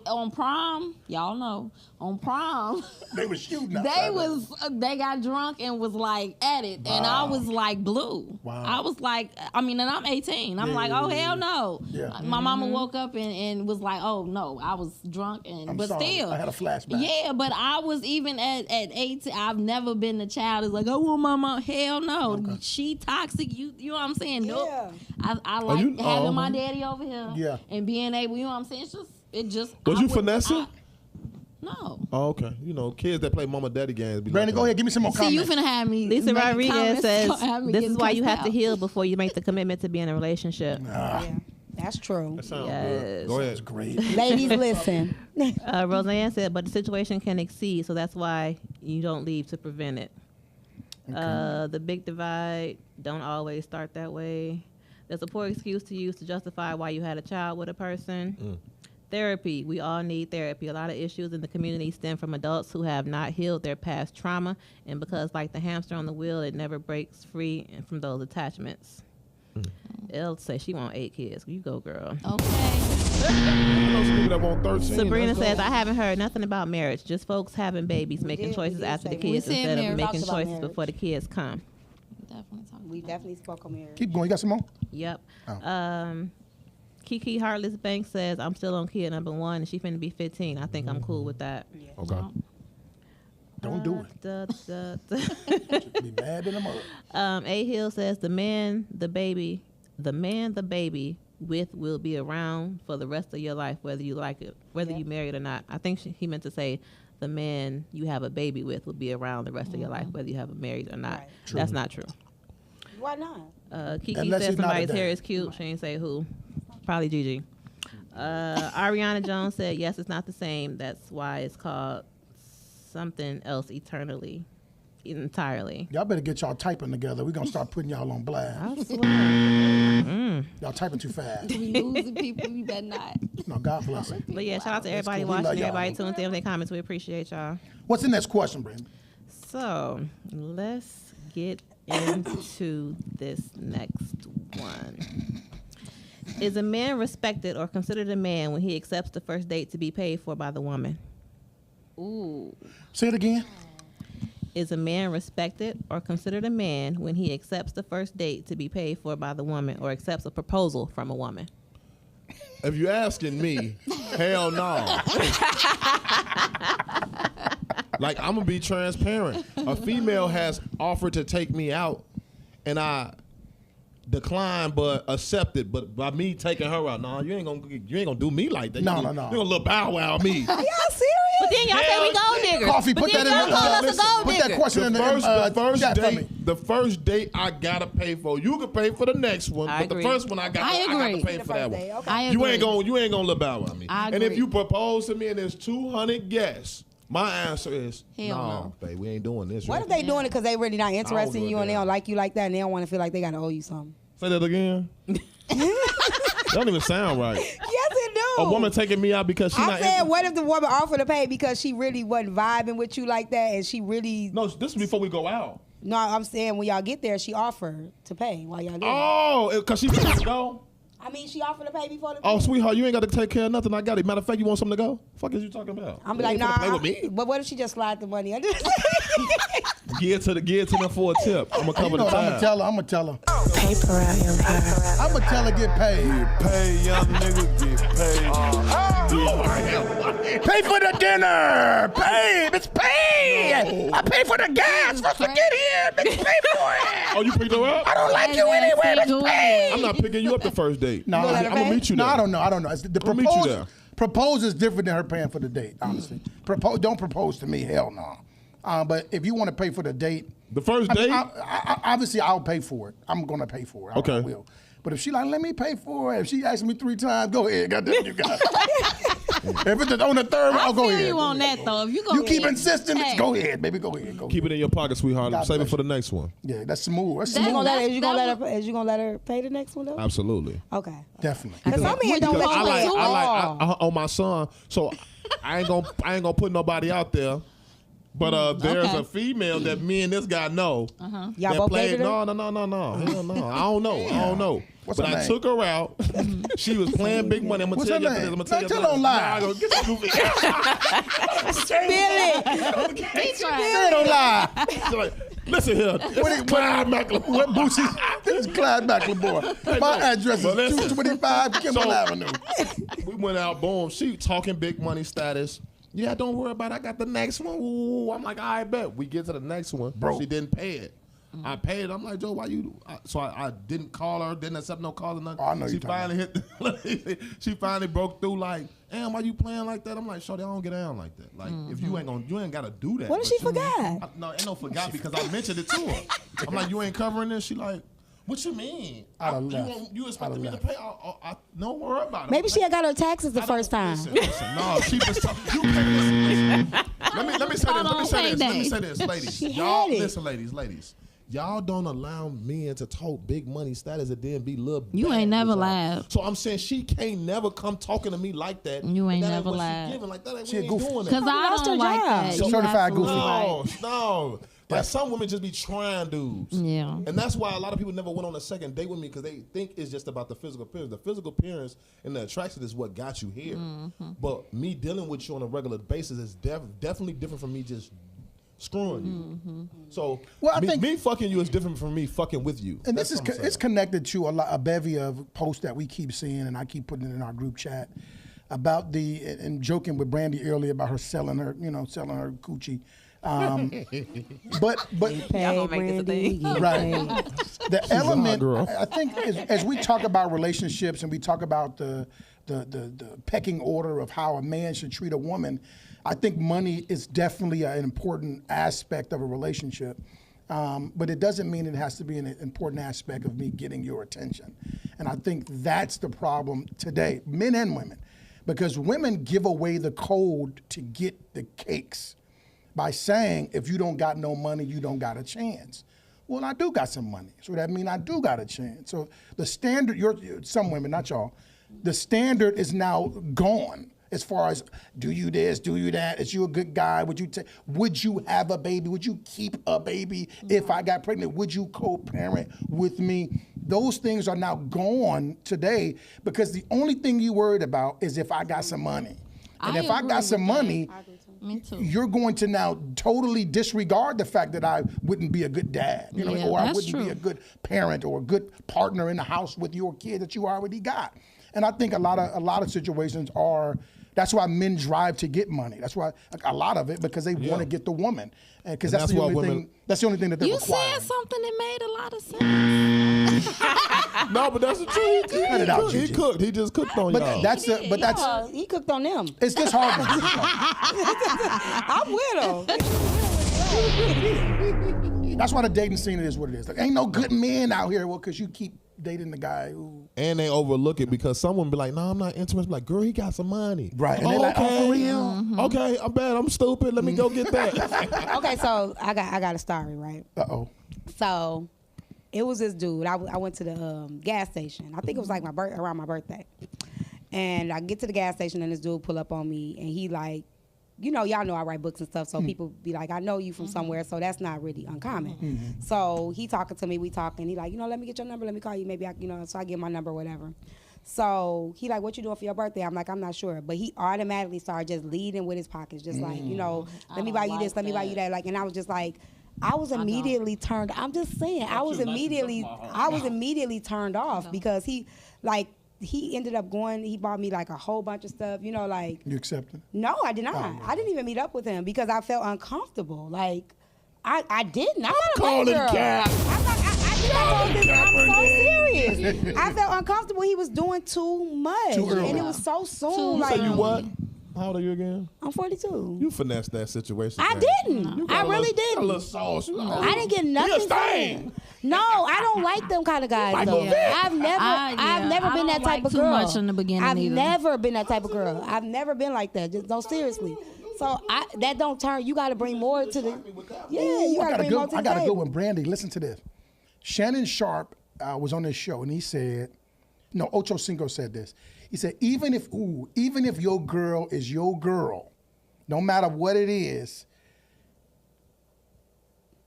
On prom, y'all know, on prom, They were shooting. they got drunk and was like at it, and I was like blue. Wow. I was like, I mean, and I'm 18. I'm like, oh hell no. Yeah. My mama woke up and was like, oh no, I was drunk but sorry. still, I had a flashback. Yeah, but I was even at 18. I've never been the child that's like, I want my mom. Hell no, she toxic. You know what I'm saying? Nope. I like having my daddy over here. Yeah. And being able, you know what I'm saying? It just. Was you finessing? No. Oh, okay. You know, kids that play mama daddy games. Be Brandon, like, go ahead. Give me some more See, you comments. finna have me. Lisa making Rodriguez comments, says, so have me this getting is why you cussed have to out. heal before you make the commitment to be in a relationship. Yeah, that's true. That sounds Yes. good. Go ahead. That's great. Ladies, listen. Roseanne said, but the situation can exceed, so that's why you don't leave to prevent it. The big divide don't always start that way. There's a poor excuse to use to justify why you had a child with a person. Therapy. We all need therapy. A lot of issues in the community stem from adults who have not healed their past trauma, and because, like the hamster on the wheel, it never breaks free from those attachments. Elle say she want 8 kids. You go, girl. Okay. I know some people that want 13. Sabrina Let's says, go. I haven't heard nothing about marriage. Just folks having babies, making did- choices we did after the say kids we said instead of marriage. making Talked about choices marriage. before the kids come. Definitely talk We about definitely spoke on marriage. Keep going. You got some more? Yep. Oh. Kiki Heartless Banks says, I'm still on kid number 1 and she finna be 15. I think I'm cool with that. Okay. Don't do it. Be mad in the mud. A Hill says, the man the baby with will be around for the rest of your life, whether you like it, whether you married or not. I think he meant to say the man you have a baby with will be around the rest of your life, whether you have a married or not. Right. That's not true. Why not? Kiki Unless says he's not a somebody's dad. hair is cute. She ain't say who. Probably Gigi. Ariana Jones said, yes, it's not the same. That's why it's called something else entirely. Y'all better get y'all typing together. We're going to start putting y'all on blast. I swear. Y'all typing too fast. We losing people. You better not. No, God bless it. But yeah, shout out to everybody cool. We love watching, y'all. everybody tuned in with their comments. We appreciate y'all. What's the next question, Brandon? So let's get into this next one. Is a man respected or considered a man when he accepts the first date to be paid for by the woman? Ooh. Say it again. Is a man respected or considered a man when he accepts the first date to be paid for by the woman or accepts a proposal from a woman? If you asking me, hell no. Like, I'm gonna be transparent. A female has offered to take me out, and I declined but accepted. But by me taking her out, no, you ain't gonna do me like that. No. You gonna little bow wow me. Y'all serious? But then y'all say we gold diggers. Coffee, but put then that in y'all the call us a listen, gold put that digger. question in the chat for me. The first date I gotta pay for. You can pay for the next one, I but agree. the first one I got agree. to pay for that one. Okay. I agree. You ain't gonna little bow wow me. I And if agree. you propose to me and there's 200 guests, my answer is Hell no, babe, we ain't doing this. What right? if they doing it because they really not interested in do you it and they then. don't like you like that and they don't want to feel like they got to owe you something? Say that again. That don't even sound right. Yes, it do. A woman taking me out because she's I'm not. saying, what if the woman offered to pay because she really wasn't vibing with you like that and she really... No, this is before we go out. No, I'm saying when y'all get there, she offered to pay while y'all there. Oh, because she wants to go. I mean, she offered to pay before the... Oh, sweetheart, you ain't got to take care of nothing. I got it. Matter of fact, you want something to go? Fuck is you talking about? I'm be You like, ain't nah. finna play with me. But what if she just slide the money under? Give it to them for a tip. I'm gonna You cover know the what I'm time. gonna tell her? I'm gonna tell her. Paper out your purse. I'm gonna tell her get paid. Pay, young nigga, get paid. Pay for the dinner. Babe, it's paid. I pay for the gas for us to get here. Bitch, pay for it. Oh, you picked her up? I don't like you anyway. It's paid. I'm not picking you up the first date. No, You gonna let her I'm gonna pay? meet you No, there. I don't know. I don't know. It's the I'll meet you there. propose is different than her paying for the date. Honestly, don't propose to me. Hell no. But if you want to pay for the date, The first I mean, date? obviously I'll pay for it. I'm gonna pay for it. I Okay. will. But if she like, let me pay for it. If she asks me 3 times, go ahead. Goddamn, you got it. If it's on the third, I I'll go feel ahead. you on that though. If you go, You keep insisting. Hey. Go ahead, baby. Go ahead. Go Keep ahead. it in your pocket, sweetheart. God Save it bless for you. the next one. Yeah, that's smooth. That's That- You smooth. gonna let her, That's- is you gonna that let her, pay the next one though? Absolutely. Okay. Definitely. Because some men don't Would you let you like- pay I at all. on my son. So I ain't gonna put nobody out there But there's okay. a female that me and this guy know. Y'all that both played. dated her? No. Hell no. I don't know. What's but her I name? took her out. She was playing big money. I'm gonna What's tell her you after this. name? I'm gonna tell you Tell after on this. live. Nah, get this goofy. Say it on live. Listen here. This is Clyde McLemore. What Boosie? This is Clyde McLemore. My address But is listen. 225 Kimball So- Avenue. We went out, boom. She talking big money status. Yeah, don't worry about it. I got the next one. Ooh, I'm like, I bet. We get to the next one. Bro. She didn't pay it. I paid it. I'm like, Joe, why you? So I didn't call her, didn't accept no calls or nothing. Oh, I know she you're talking finally hit. She finally broke through. Like, damn, why you playing like that? I'm like, Shorty, I don't get down like that. Like, if you ain't gotta do that. What if But she forgot? No, ain't no forgot because I mentioned it to her. I'm like, you ain't covering this. She like, what you mean? I'd have left. You expected I'd me have to pay? Don't worry about it. Maybe she had got her taxes the first time. Listen, no, she was talking. You can't listen. Let me say Called on this. Let me payday. say this, ladies. She Y'all had it. listen, ladies. Y'all don't allow men to talk big money status and then be little. You bad ain't never with y'all. lied. So I'm saying she can't never come talking to me like that. You and ain't that never what lied. She giving. Like that ain't, She we a ain't goofy. doing Because that. I lost don't her like job. that. So You certified absolutely goofy. right. No. Like some women just be trying dudes. Yeah. And that's why a lot of people never went on a second date with me because they think it's just about the physical appearance. The physical appearance and the attraction is what got you here. But me dealing with you on a regular basis is definitely different from me just screwing you. So Well, I think- me fucking you is different from me fucking with you. And That's this is what I'm saying. it's connected to a bevy of posts that we keep seeing, and I keep putting it in our group chat about and joking with Brandy earlier about her selling her coochie. But Y'all gonna make this a thing. right. The element, girl. I think, as we talk about relationships and we talk about the pecking order of how a man should treat a woman, I think money is definitely an important aspect of a relationship. But it doesn't mean it has to be an important aspect of me getting your attention. And I think that's the problem today, men and women, because women give away the code to get the cakes by saying, if you don't got no money, you don't got a chance. Well, I do got some money, so that means I do got a chance. So the standard, some women, not y'all, the standard is now gone as far as do you this, do you that, is you a good guy, would you have a baby, would you keep a baby if I got pregnant, would you co-parent with me? Those things are now gone today because the only thing you worried about is if I got some money. And if I agree got some with that. money, Me too. you're going to now totally disregard the fact that I wouldn't be a good dad, Yeah, or I that's wouldn't be true. a good parent or a good partner in the house with your kid that you already got. And I think a lot of situations are. That's why men drive to get money. That's why a lot of it because they want to get the woman, because And that's that's the why only women- thing. That's the only thing that they're You requiring. said something that made a lot of sense. No, but that's the truth. Cut it out, He Gigi. cooked. He just cooked on But y'all. that's He cooked on them. it's disheartening. I'm with him. That's why the dating scene is what it is. Like, ain't no good men out here. Well, because you keep dating the guy who. And they overlook it because someone be like, "No, I'm not interested." Like, girl, he got some money. Right. And they're like, oh, for real? Okay, I'm bad. I'm stupid. Let me go get that. Okay, so I got a story, right? Uh-oh. So it was this dude. I went to the gas station. I think it was like around my birthday. And I get to the gas station and this dude pull up on me and he like, y'all know I write books and stuff, so people be like, I know you from somewhere, so that's not really uncommon. So he talking to me, we talking, he like, let me get your number, let me call you, maybe I, so I get my number, whatever. So he like, what you doing for your birthday? I'm like, I'm not sure. But he automatically started just leading with his pockets, just like, let me buy you this, let me buy you that. Like, and I was just like, I was immediately turned. I'm just saying, I was immediately turned off because he ended up going. He bought me like a whole bunch of stuff. Like You accepted? no, I did not. I didn't even meet up with him because I felt uncomfortable. Like I didn't. I'm not a calling bad girl. cap. I'm so serious. I felt uncomfortable. He was doing too much, Too early. and it was so soon. Too like So you what? How old are you again? I'm 42. You finessed that situation. I man. didn't. You got I a really little- got a little didn't. sauce. You know. I didn't get You nothing. a from stain. him. No, I don't like them kind of guys. Like though. a bitch. I've never I been that don't type like of too girl. much in the beginning I've either. never been that type of girl. I've never been like that. Just no, seriously. So that don't turn. You got to bring more to the. Yeah, you got to bring more to the I got a good table. one. Brandy, listen to this. Shannon Sharp was on this show and he said, no, Ocho Cinco said this. He said, even if your girl is your girl, no matter what it is,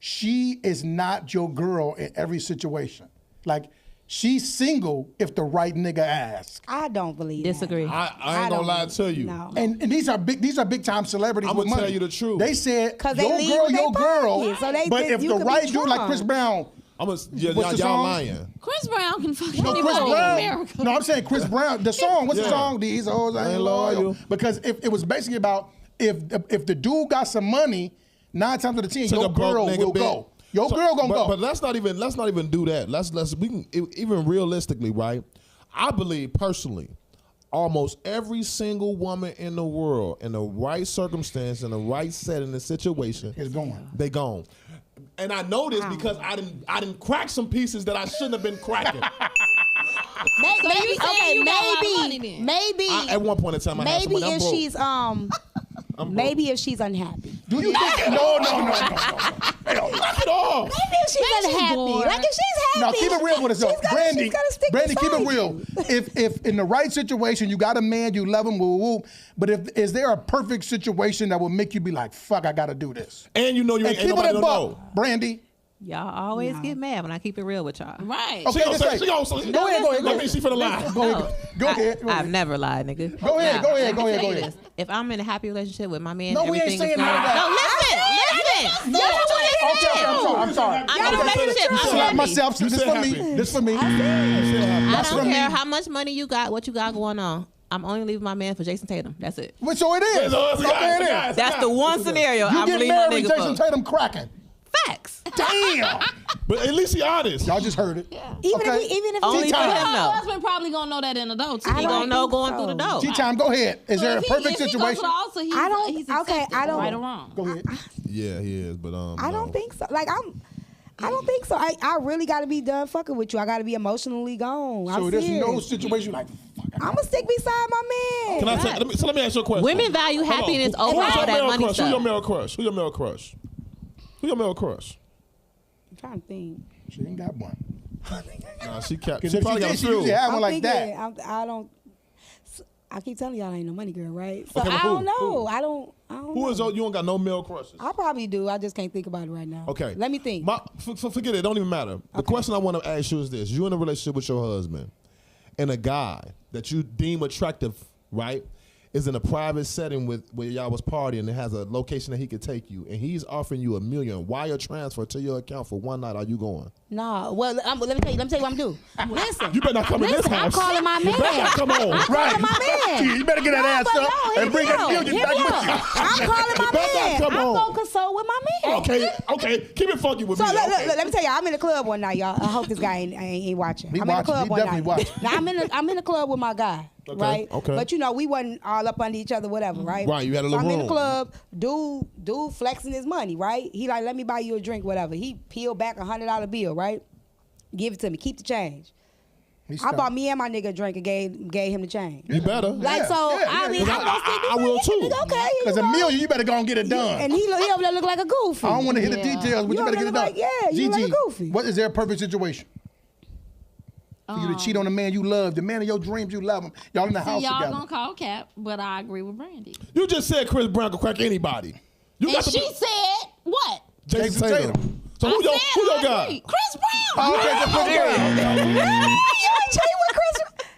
she is not your girl in every situation. Like, she's single if the right nigga asks. I don't believe Disagree. I ain't gonna don't lie believe- to you. No. And these are big time celebrities I'ma with money. tell you the truth. They said 'Cause they your leave girl, with your they girl. pockets, so they but think if you the could be right dude like drunk. Chris Brown, What's the song? lying. Chris Brown can fuck no, anybody Chris in Brown. America. No, I'm saying Chris Brown. The song, what's the Yeah. song? These hoes ain't loyal. Because if it was basically about if the dude got some money, 9 times out of 10, Took your a broke girl nigga will bit. go. Your girl gonna go. But let's not even do that. Let's we can even realistically, right? I believe personally, almost every single woman in the world, in the right circumstance, in the right setting, the situation, Is going. They gone. And I know this because I didn't crack some pieces that I shouldn't have been cracking. So you saying you got a lot of money then? Maybe At one point in time, I had some maybe money. I'm if broke. she's maybe if she's unhappy. Do you think? No. Knock it off. Maybe if she's unhappy. bored. Like if she's Now happy. keep it real with us, though. Brandy, she's gotta stick keep it beside real. you. If in the right situation, you got a man, you love him, woo woo. But is there a perfect situation that will make you be like, fuck, I got to do this? And you know you And ain't keep it nobody a don't buck, know. Brandy. Y'all always get mad when I keep it real with y'all. Right. Okay, She gonna just say, say- go ahead. go Let me ahead. see for the lie. Go ahead. I've never lied, nigga. Go ahead, Now, go ahead, let me go ahead, tell go you ahead. this. If I'm in a happy relationship with my man, No, we ain't everything is saying going none of that. No, listen. I'm sorry. I'm in a relationship. I'm Slap happy. myself. You This said for me. happy. This for me. I That's don't from care me. how much money you got, what you got going on. I'm only leaving my man for Jason Tatum. That's it. Well, so it is. So it's a guy, Okay, it's a it guy. is. That's the one scenario You I'm get leaving my married with nigga Jason for. Tatum cracking. Facts. Damn. But at least he honest. Y'all just heard it. Even Okay. if Only for T-time. him Her though. husband probably gonna know that in the door too. I He don't gonna know think going so. through the door. T-time, go ahead. Is there a perfect situation? Also, he's, I don't- He's okay, accepted, I don't- right or wrong. Go ahead. Yeah, he is. But I don't think so. Like I don't think so. I really got to be done fucking with you. I got to be emotionally gone. So I'm there's no serious. situation like, fuck. I'm gonna stick beside my man. Can I say? Let me ask you a question. Women value Hold on. happiness Who- over who's all your that male money crush? stuff. Who your male crush? Who your male crush? Who your male crush? I'm trying to think. She ain't got one. Nah, she kept. Because She if probably she got a did, she usually few. have one I'm like thinking, that. I don't. I keep telling y'all I ain't no money girl, right? So Okay, but I who? don't know. Who? I don't Who know. is you don't got no male crushes? I probably do. I just can't think about it right now. Okay. Let me think. Forget it. Don't even matter. The question I want to ask you is this: you in a relationship with your husband, and a guy that you deem attractive, right, is in a private setting where y'all was partying and has a location that he could take you, and he's offering you $1 million wire transfer to your account for one night. Are you going? Nah. Well, let me tell you what I'm doing. Listen. You better not come in this Listen, I'm house. calling my man. You better not come on. I'm calling my man. You better get that ass but up no, and bring hear that me out. million Hear back me with out. you. I'm calling my You better not man. come I'm on. gonna consult with my man. Okay. Keep it funky with So me. Okay. let me tell you, I'm in the club one night, y'all. I hope this guy ain't watching. He I'm in the watching. club He one definitely night. watching. Now I'm in the club with my guy, Okay, right? okay. But you know, we wasn't all up under each other, whatever, right? Right, you had a so little I'm in the room. club, dude flexing his money, right? He like, let me buy you a drink, whatever. He peeled back $100 bill, right? Give it to me, keep the change. I bought me and my nigga a drink and gave him the change. You better. Like so, I mean, I'm gonna stick I will too. Okay, here Because you $1 go. million, you better go and get it done. And he over there look like a goofy. I don't want to hear the Yeah. details, but you You better get it look done. like- yeah, you look like a goofy. What is there a perfect situation? For you to cheat on the man you love, the man of your dreams, you love him. Y'all in the house Y'all together. gonna call Cap, but I agree with Brandy. You just said Chris Brown could crack anybody. You And got to she be said what? Jason Tatum. So who I your said I guy? agree. Chris Brown. Oh, okay, so Chris Brown.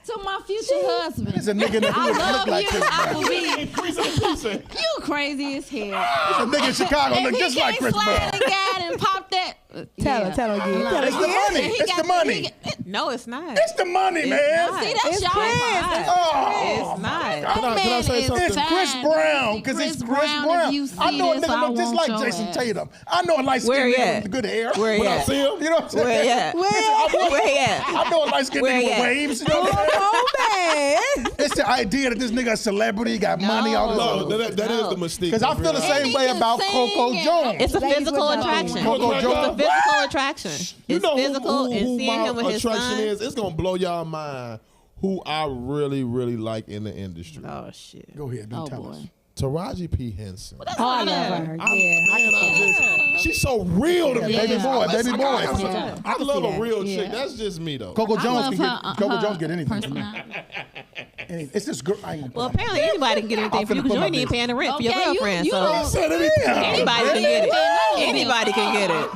To my future husband. It's a nigga in the I hood that love look like you. Chris I Brown. will be. You crazy as hell. It's a nigga in Chicago If look he just can't like Chris slide Brown. the guy and pop that. Tell her again. Tell her It's the again. money. He It's got the he money. got- No, it's not. It's the money, man. not. See, that's It's y'all Chris. vibe. Oh, It's not. Can I say something? it's Chris Fine. Brown See because it's Chris Chris Brown, Brown. if you I see know a this, nigga I look just want like your Jason ass. Tatum. I know a light Where skinned he nigga at? with good hair. Where he When I at? see him, You know what I'm saying? Where he at? Where he at? I know a light skinned Where nigga he with at? waves. You know what I'm saying? Oh man. It's the idea that this nigga a celebrity, got money, all this no, other. that is the mystique. Because I feel the And same he way can about sing Coco and- Jones. It's a Ladies physical with nothing. attraction. Coco It's Jones. a physical attraction. You It's know physical who and seeing my him with his attraction son. is? It's gonna blow y'all mind. Who I really, really like in the industry. Oh shit. Go ahead, don't Oh tell boy. us. Taraji P. Henson. Oh, I love her. She's so real to me. Baby boy, baby boy. I love a real chick. Yeah. That's just me though. Coco I Jones love can her, get Coco her Jones get anything. personality. It's this girl. I ain't gonna Well, put apparently anybody can get anything for you because you ain't even paying the rent for your Okay, girlfriend. you So don't- anybody can get it. Anybody can get it.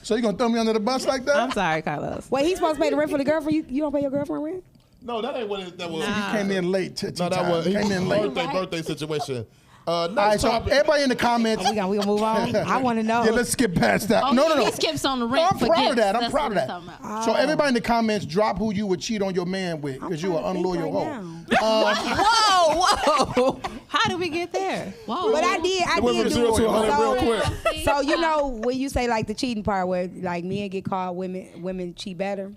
So you gonna throw me under the bus like that? I'm sorry, Carlos. Wait, he's supposed to pay the rent for the girlfriend. You don't pay your girlfriend rent? No, that ain't what that was. You came in late. To No, that was came in late. birthday situation. All right, Next so topic. everybody in the comments. We gonna move on. I want to know. Yeah, let's skip past that. Oh, no. He skips on the No, rent. I'm for proud of gifts. that. I'm That's proud of what that. we're talking about. So everybody in the comments, drop who you would cheat on your man with, because you an trying to think unloyal right hoe. Whoa. How did we get there? Whoa. But I did Went from do 0 to it. 100 real quick. So you know when you say like the cheating part where like men get caught, women cheat better.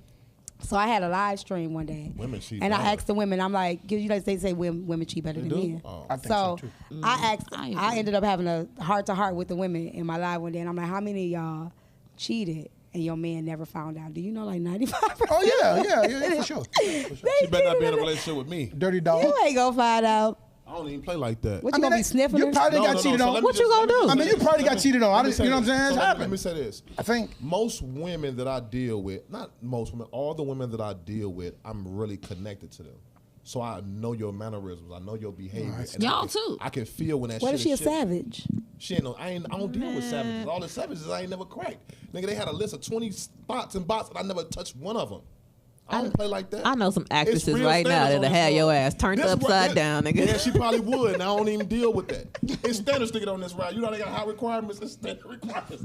So I had a live stream one day. Women cheat and I better. asked the women, I'm like, because you know they say women cheat better than do? men. Oh. I think so, too. I asked. I I agree. ended up having a heart to heart with the women in my live one day, and I'm like, how many of y'all cheated and your man never found out? Do you know like 95%? Oh yeah, for sure. She better not be in a relationship with me. Dirty dog. You ain't gonna find out. I don't even play like that. What you gonna be sniffing? You her? probably No, got no, cheated so on. let me What you just- gonna let me do? I mean, you probably got cheated on. Let me You say know what I'm this. saying? It's So let me happened. say this. I think. Most women that I deal with, not most women, all the women that I deal with, I'm really connected to them. So I know your mannerisms, I know your behavior. and Y'all I can, too. I can feel when that What shit if she a is shit. savage? She ain't no, I don't deal with savages. All the savages I ain't never cracked. Nigga, they had a list of 20 spots and bots and I never touched one of them. I don't play like that. I know some It's actresses real right now standards on that'll this have your road. ass turned This upside what- down, nigga. Yeah, she probably would, and I don't even deal with that. It's standards to get on this ride. You know they got high requirements. It's standard requirements.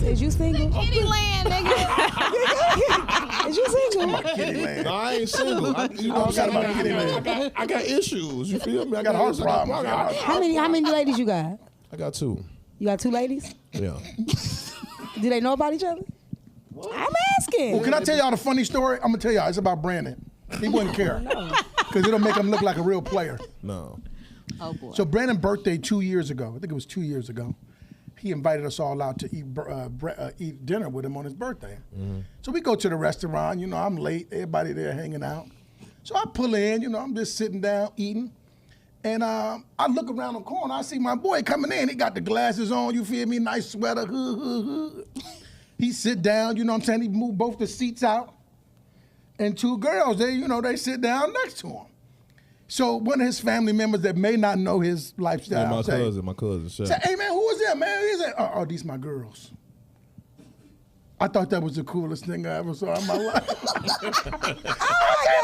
Is you single? Kitty land, nigga. Is you single? Kitty land. No, I ain't single. You know what I'm about kitty saying? I got issues. You feel me? I got heart issues. problems. How many ladies you got? I got two. You got 2 ladies? Yeah. Do they know about each other? I'm asking. Well, can I tell y'all the funny story? I'm gonna tell y'all. It's about Brandon. He wouldn't care because it'll make him look like a real player. No. Oh boy. So Brandon's birthday 2 years ago. I think it was 2 years ago. He invited us all out to eat dinner with him on his birthday. So we go to the restaurant. You know, I'm late. Everybody there hanging out. So I pull in. You know, I'm just sitting down eating. And I look around the corner. I see my boy coming in. He got the glasses on. You feel me? Nice sweater. He sit down. You know what I'm saying? He moved both the seats out. And 2 girls, they sit down next to him. So one of his family members that may not know his lifestyle Yeah, say, my cousin. Chef. say, hey man, who is that, man? He said, oh, these my girls. I thought that was the coolest thing I ever saw in my life. I said,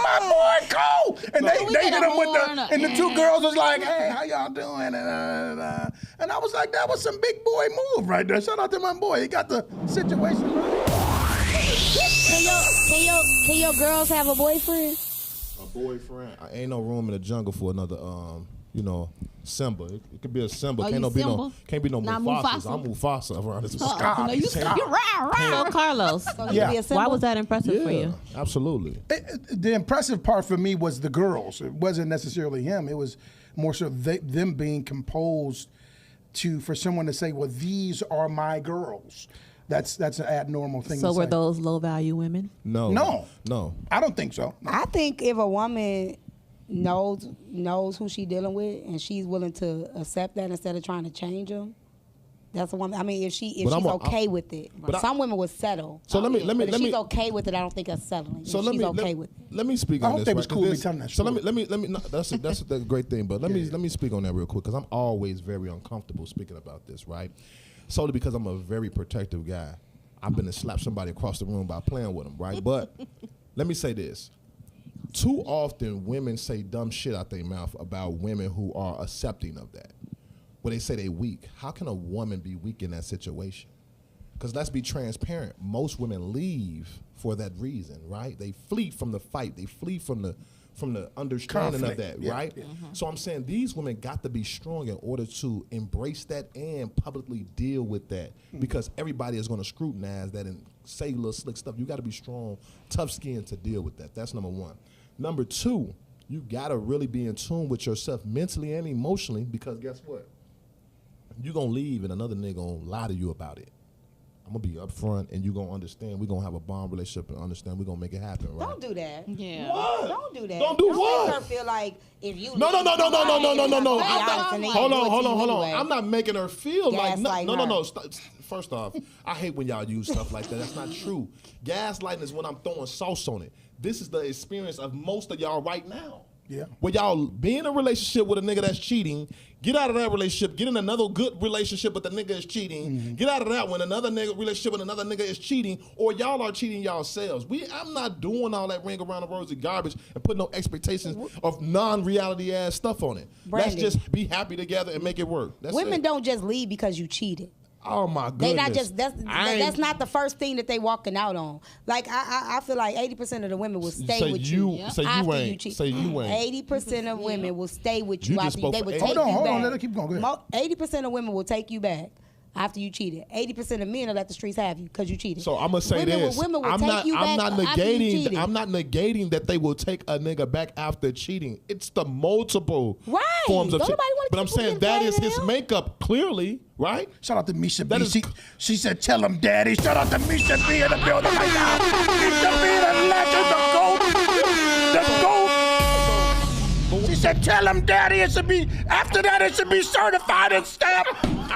my boy, Cole. And they we hit get a him with horn the, up. and the 2 girls was like, hey, how y'all doing? And I was like, that was some big boy move right there. Shout out to my boy. He got the situation right. Can your girls have a boyfriend? A boyfriend. I ain't no room in the jungle for another, Simba. It could be a Simba. Oh, Can't you be no Simba? Mufasas. Not Mufasa? I'm Mufasa around this. No, you're rah. So Carlos, Yeah. Be a why was that impressive for Yeah, you? absolutely. The impressive part for me was the girls. It wasn't necessarily him. It was more so them being composed for someone to say, well, these are my girls. That's an abnormal thing So to were say. those low value women? No. I don't think so. No. I think if a woman knows who she dealing with and she's willing to accept that instead of trying to change them, that's a woman. I mean, if she's okay with it. but Some women would settle. So let me But if she's okay with it, I don't think that's settling. So if let she's me okay with it. let me speak I on hope this. they was right? 'Cause cool with me this- telling that So story. let me. No, that's a great thing. But let me speak on that real quick because I'm always very uncomfortable speaking about this, right? Solely because I'm a very protective guy. I've been to slap somebody across the room by playing with them, right? But let me say this. Too often women say dumb shit out their mouth about women who are accepting of that. When they say they weak, how can a woman be weak in that situation? Because let's be transparent. Most women leave for that reason, right? They flee from the fight. They flee from the understanding Conflict. of that, Yeah, right? yeah. So I'm saying these women got to be strong in order to embrace that and publicly deal with that because everybody is going to scrutinize that and say little slick stuff. You got to be strong, tough skin to deal with that. That's number one. Number two, you got to really be in tune with yourself mentally and emotionally because guess what? You're going to leave and another nigga going to lie to you about it. I'm going to be upfront and you're going to understand. We're going to have a bond relationship and understand we're going to make it happen, right? Don't do that. Yeah. Don't do that. Don't do what? Make her feel like if you No. Hold Hold on. I'm not making her feel like Gaslight First off, I hate when y'all use stuff like that. That's not true. Gaslighting is when I'm throwing sauce on it. This is the experience of most of y'all right now. Yeah. Where y'all be in a relationship with a nigga that's cheating, get out of that relationship, get in another good relationship but the nigga is cheating, get out of that one, another nigga relationship with another nigga is cheating, or y'all are cheating yourselves. I'm not doing all that ring around the rosy garbage and putting no expectations of non-reality ass stuff on it. Brandon. Let's just be happy together and make it work. That's Women it. don't just leave because you cheated. Oh my goodness. They not just that's not the first thing that they walking out on. Like I feel like 80% of the women will stay with you after you cheat. Say you ain't. 80% of women will stay with you You just after they spoke would for take you 80. back. Hold on, let her keep going. Go ahead. 80% of women will take you back after you cheated. 80% of men will let the streets have you because you cheated. So I'm gonna say this. Women will I'm take not. you I'm back not after you cheated. negating. I'm not negating that they will take a nigga back after cheating. It's the multiple Right. forms of Don't cheating. nobody wanna But I'm keep saying getting that paid is to his him. makeup, clearly, right? Shout out to Misha That B. is- She said, tell him, Daddy. Shout out to Misha B in the building right now. Misha B, the legend, the GOAT. The GOAT. She said, tell him, Daddy, it should be, after that, it should be certified and stamped.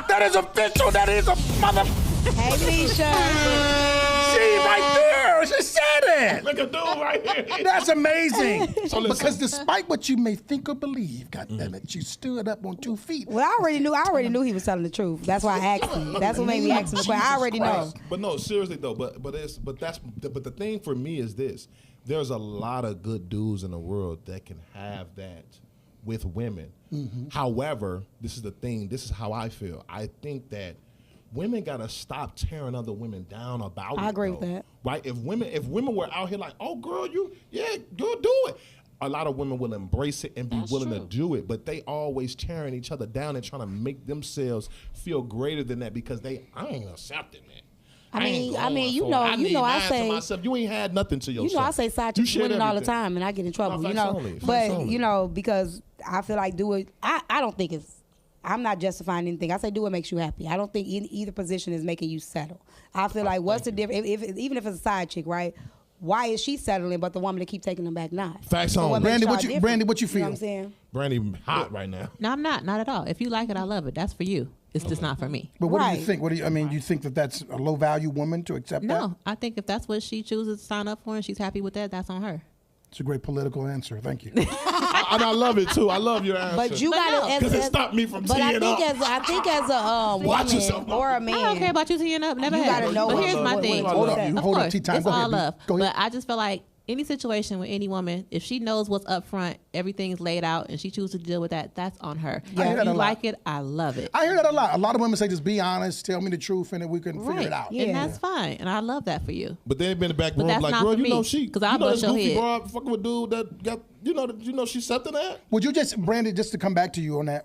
That is official. That is a mother. Hey, Misha. See, right there. She said it. Look at dude right here. That's amazing. So listen. Because despite what you may think or believe, goddammit, you stood up on 2 feet. Well, I already knew he was telling the truth. That's why I asked him. That's what made me ask him the question. I already know. But no, seriously though. But the thing for me is this: there's a lot of good dudes in the world that can have that with women. However, this is the thing. This is how I feel. I think that women gotta stop tearing other women down about it. I agree with though. that. Right? If women were out here like, oh girl, go do it. A lot of women will embrace it and be willing to do it, but they always tearing each other down and trying to make themselves feel greater than that because I ain't accepting that. I mean, going you for know, it. I need I mine to say, myself. You ain't had nothing to yourself. you know, I say side You chicks shared winning all the everything. time, and I get in trouble. No, You facts know, only, facts but only. you know, because I feel like do it. I don't think it's. I'm not justifying anything. I say do what makes you happy. I don't think either position is making you settle. I feel like what's the difference? Even if it's a side chick, right? Why is she settling, but the woman that keep taking them back not? Facts So on. what makes Brandy, y'all what you different? feel? You know what I'm saying? Brandy hot right now. No, I'm not at all. If you like it, I love it. That's for you. It's just not for me. But what do you Right. think? You think that that's a low value woman to accept that? No, I think if that's what she chooses to sign up for and she's happy with that, that's on her. It's a great political answer. Thank you. And I love it too. I love your answer. But you gotta because it stopped me from But I teeing think up. as a Watch woman yourself. or a man, I don't care about you teeing up. Never You had. gotta know But what here's love- my what thing. love Hold up, is. you Of hold up, course, tea time. it's Go ahead, all B. love. Go ahead. But I just feel like any situation with any woman, if she knows what's up front, everything's laid out, and she chooses to deal with that, that's on her. I hear If that you a lot. like it, I love it. I hear that a lot. A lot of women say, just be honest, tell me the truth, and then we can figure it out. Yeah. And that's fine. And I love that for you. But they been in the back But room that's like, not girl, for you me, know she, 'cause I'll you know bust this your goofy head. broad fucking with dude that got, you know she accepting that. Would you just, Brandy, just to come back to you on that,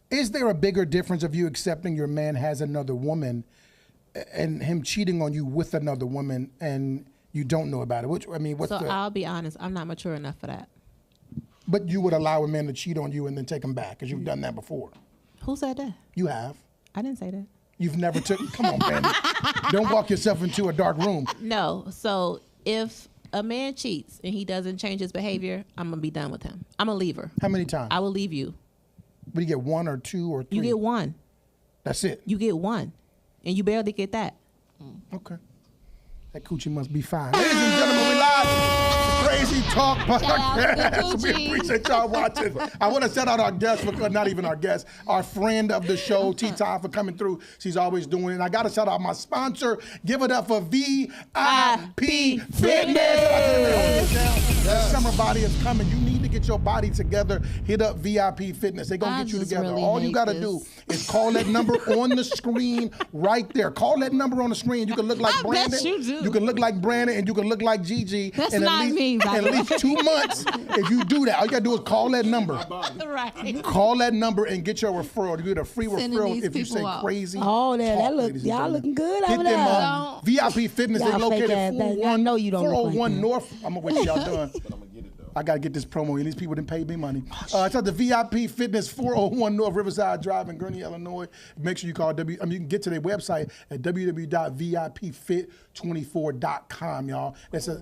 is there a bigger difference of you accepting your man has another woman and him cheating on you with another woman and you don't know about it? What's So the, I'll be honest, I'm not mature enough for that. but you would allow a man to cheat on you and then take him back because you've done that before. Who said that? You have. I didn't say that. You've never took, come on, Brandy. Don't walk yourself into a dark room. No. So if a man cheats and he doesn't change his behavior, I'm gonna be done with him. I'm a leaver. How many times? I will leave you. But you get 1 or 2 or 3? You get one. That's it. You get one. And you barely get that. Okay. That coochie must be fine. Ladies and gentlemen, we live. Crazy Talk Podcast. We appreciate y'all watching. I want to shout out our guest, because not even our guest, our friend of the show, T-Time, for coming through. She's always doing it. And I got to shout out my sponsor. Give it up for VIP Fitness. That summer body is coming. You need to get your body together. Hit up VIP Fitness. They're going to I get you just together. really All you hate got to this. do is call that number on the screen right there. Call that number on the screen. You can look like I bet Brandon. you do. You can look like Brandon and you can look like Gigi. That's in not at least, me, by in the at least 2 months, if you do that, all you got to do is call that number. Right. Call that number and get your referral. You get a free Sending referral these if you say people out. crazy. Oh, that talk, look, ladies and y'all gentlemen. looking good Get over them there. VIP Fitness. Y'all They're located fake ass, I know you don't look like 401 that. North. I'm going to wait till y'all done. But I'm gonna get it though. I got to get this promo in. These people didn't pay me money. It's at the VIP Fitness, 401 North Riverside Drive in Gurnee, Illinois. Make sure you call you can get to their website at www.vipfit24.com, y'all.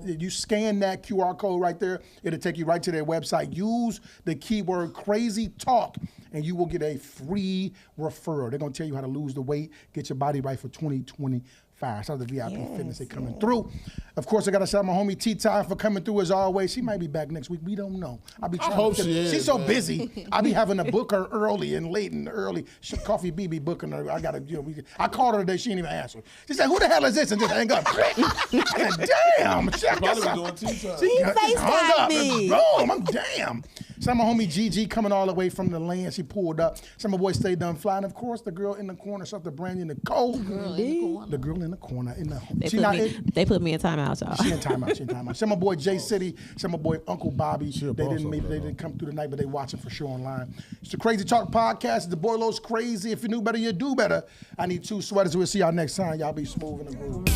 You scan that QR code right there. It'll take you right to their website. Use the keyword Crazy Talk, and you will get a free referral. They're going to tell you how to lose the weight, get your body right for 2025. Shout out to VIP Fitness, they coming through. Of course, I got to shout out my homie T-Time for coming through as always. She might be back next week. We don't know. I hope she is, She's so man. busy. I be having to book her early and late and early. Coffee B be booking her. I got to, I called her today. She didn't even answer. She said, "Who the hell is this?" And just hang up. Damn. Probably doing tea time. He FaceTimed me. Boom. I'm damn. Some of my homie Gigi coming all the way from the land. She pulled up. Some of my boys stayed done flying. Of course, the girl in the corner. Shout out to Brandy Nicole. The girl in the corner. They put me in timeout, y'all. She in timeout. Some of my boy Jay City. Some of my boy Uncle Bobby. They didn't come through tonight, but they watching for sure online. It's the Crazy Talk Podcast. It's the Boy Lowe's Crazy. If you knew better, you do better. I need 2 sweaters. We'll see y'all next time. Y'all be smooth in the groove.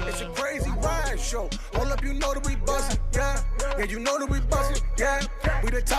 It's a crazy ride show. Hold up, you know that we bustin', yeah. Yeah, you know that we bustin', yeah. We the top